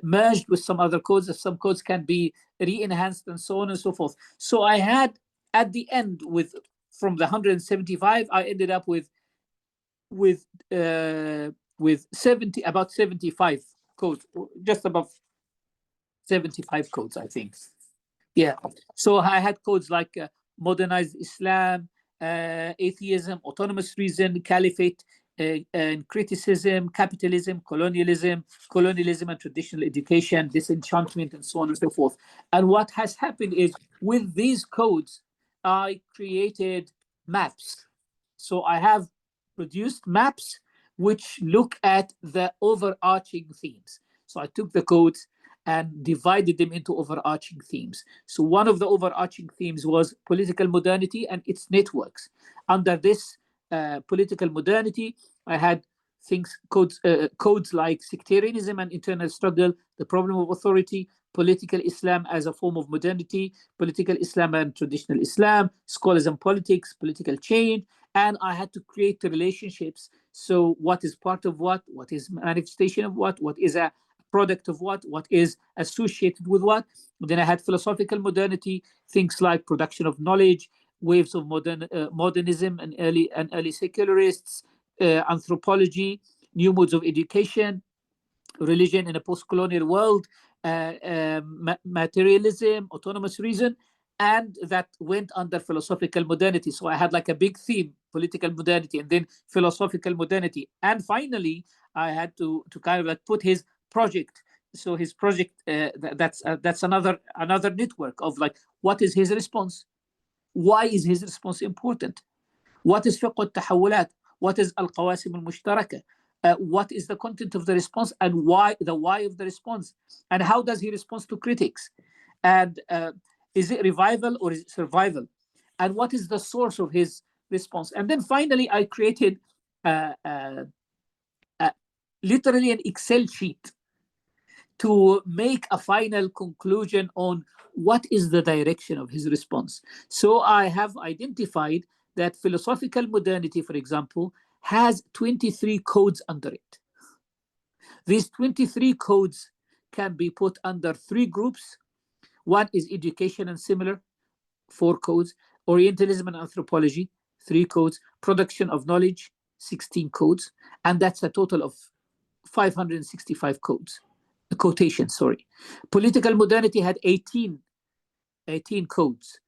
merged with some other codes, if some codes can be re-enhanced, and so on and so forth. So I had at the end, from the 175, I ended up with about 75 codes, just above 75 codes, I think. Yeah. So I had codes like modernized Islam, atheism, autonomous reason, caliphate, and criticism, capitalism, colonialism and traditional education, disenchantment, and so on and so forth. And what has happened is, with these codes, I created maps. So I have produced maps which look at the overarching themes. So I took the codes and divided them into overarching themes. So one of the overarching themes was political modernity and its networks. Under this political modernity, I had codes like sectarianism and internal struggle, the problem of authority, political Islam as a form of modernity, political Islam and traditional Islam, scholars and politics, political change. And I had to create the relationships. So what is part of what is manifestation of what is a product of what is associated with what. Then I had philosophical modernity, things like production of knowledge, waves of modernism and early secularists, anthropology, new modes of education, religion in a post-colonial world, materialism, autonomous reason, and that went under philosophical modernity. So I had like a big theme, political modernity, and then philosophical modernity. And finally, I had to kind of like put his project. So his project, that's another network of like, what is his response? Why is his response important? What is fiqh al-tahawulat? What is al-qawasim al-mushtaraka? What is the content of the response, and why of the response? And how does he respond to critics? And is it revival or is it survival? And what is the source of his response? And then finally, I created literally an Excel sheet to make a final conclusion on what is the direction of his response. So I have identified that philosophical modernity, for example, has 23 codes under it. These 23 codes can be put under 3 groups. One is education and similar, 4 codes, Orientalism and anthropology, 3 codes. Production of knowledge, 16 codes. And that's a total of 565 codes, quotations, sorry. Political modernity had 18 codes,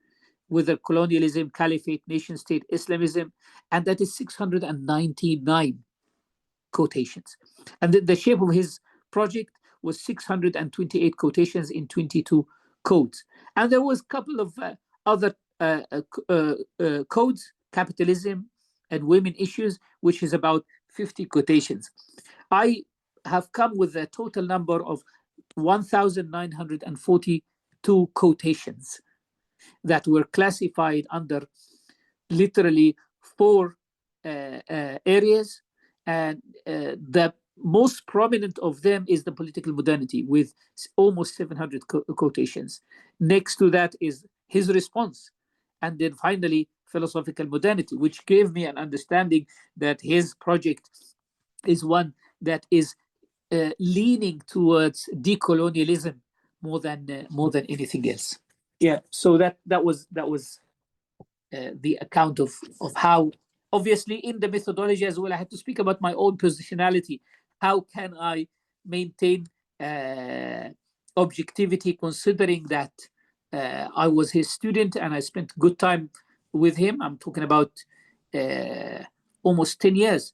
whether colonialism, caliphate, nation state, Islamism, and that is 699 quotations. And the shape of his project was 628 quotations in 22 codes. And there was a couple of other codes, capitalism and women issues, which is about 50 quotations. I have come with a total number of 1,942 quotations that were classified under literally 4 areas. And the most prominent of them is the political modernity, with almost 700 quotations. Next to that is his response. And then finally, philosophical modernity, which gave me an understanding that his project is one that is leaning towards decolonialism more than anything else. Yeah, so that was the account of how, obviously in the methodology as well, I had to speak about my own positionality. How can I maintain objectivity, considering that I was his student and I spent good time with him? I'm talking about almost 10 years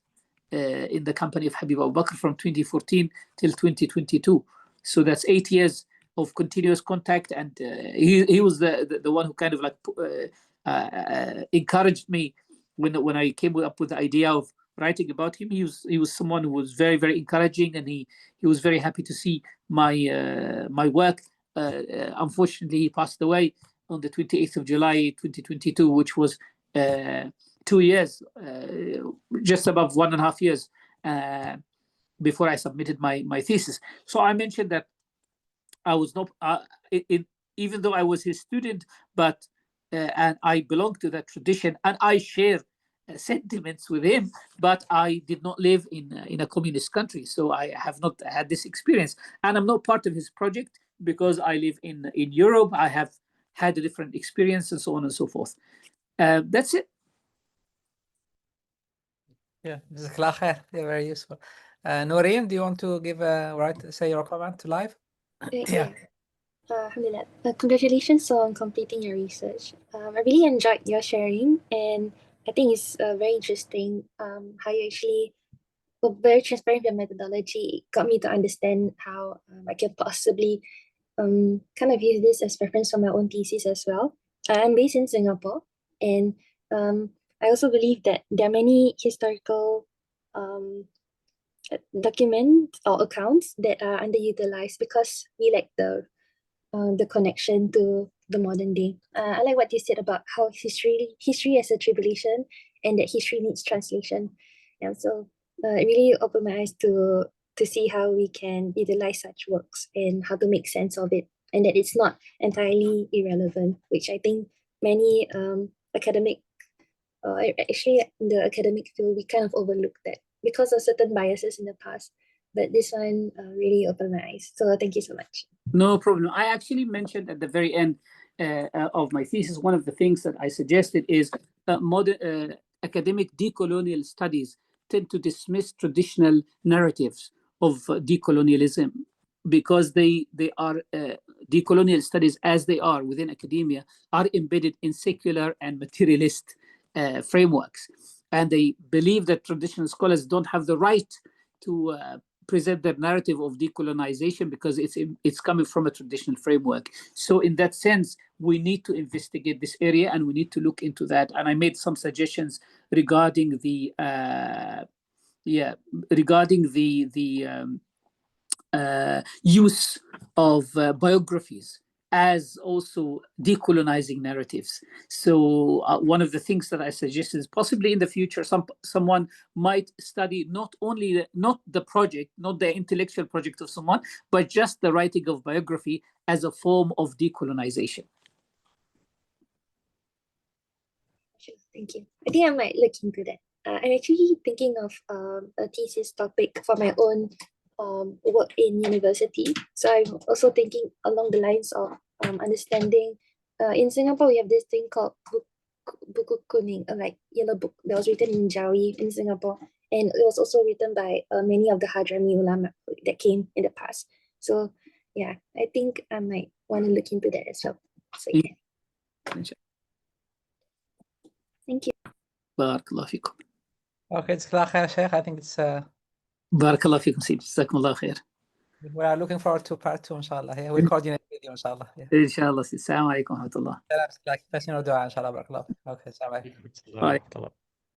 in the company of Habib Abu Bakr from 2014 till 2022. So that's 8 years of continuous contact, and he was the one who kind of like encouraged me when I came up with the idea of writing about him. He was someone who was very, very encouraging, and he was very happy to see my work. Unfortunately, he passed away on the 28th of July 2022, which was 2 years, just above 1.5 years before I submitted my thesis. So I mentioned that I was not, even though I was his student, but and I belong to that tradition, and I share sentiments with him, but I did not live in a communist country, so I have not had this experience, and I'm not part of his project because I live in Europe. I have had a different experience, and so on and so forth. That's it. Yeah, Jazakallah khair. Yeah, very useful. Noreen, do you want to say your comment live? Yeah. Alhamdulillah. Congratulations on completing your research. I really enjoyed your sharing, and I think it's very interesting how you actually were very transparent with your methodology. It got me to understand how I can possibly kind of use this as reference for my own thesis as well. I'm based in Singapore, and I also believe that there are many historical documents or accounts that are underutilized because we lack the connection to the modern day. I like what you said about how history has a tribulation, and that history needs translation. And so it really opened my eyes to see how we can utilize such works and how to make sense of it, and that it's not entirely irrelevant, which I think many academic, actually in the academic field, we kind of overlook that because of certain biases in the past. But this one really opened my eyes. So thank you so much. No problem. I actually mentioned at the very end of my thesis, one of the things that I suggested is modern academic decolonial studies tend to dismiss traditional narratives of decolonialism because they are decolonial studies, as they are within academia, are embedded in secular and materialist frameworks. And they believe that traditional scholars don't have the right to present their narrative of decolonization because it's coming from a traditional framework. So in that sense, we need to investigate this area and we need to look into that. And I made some suggestions regarding the use of biographies as also decolonizing narratives. So one of the things that I suggest is possibly in the future, someone might study not the project, not the intellectual project of someone, but just the writing of biography as a form of decolonization. Thank you. I think I might look into that. I'm actually thinking of a thesis topic for my own work in university. So I'm also thinking along the lines of understanding. In Singapore, we have this thing called buku kuning, like yellow book that was written in Jawi in Singapore, and it was also written by many of the Hadrami ulama that came in the past. So yeah, I think I might want to look into that as well. So yeah, thank you. Barakallah fikum. Okay, Jazakallah khair, Sheikh. I think it's Barakallah fikum, Sayyid. Jazakumullah khair. we are looking forward to part 2, inshallah. Yeah, we'll coordinate with you, inshallah. Yeah. Inshallah. Assalamu alaikum wa rahmatullah. Like, passing your dua, inshallah. Barakallah. Okay, assalamu alaikum. Bye.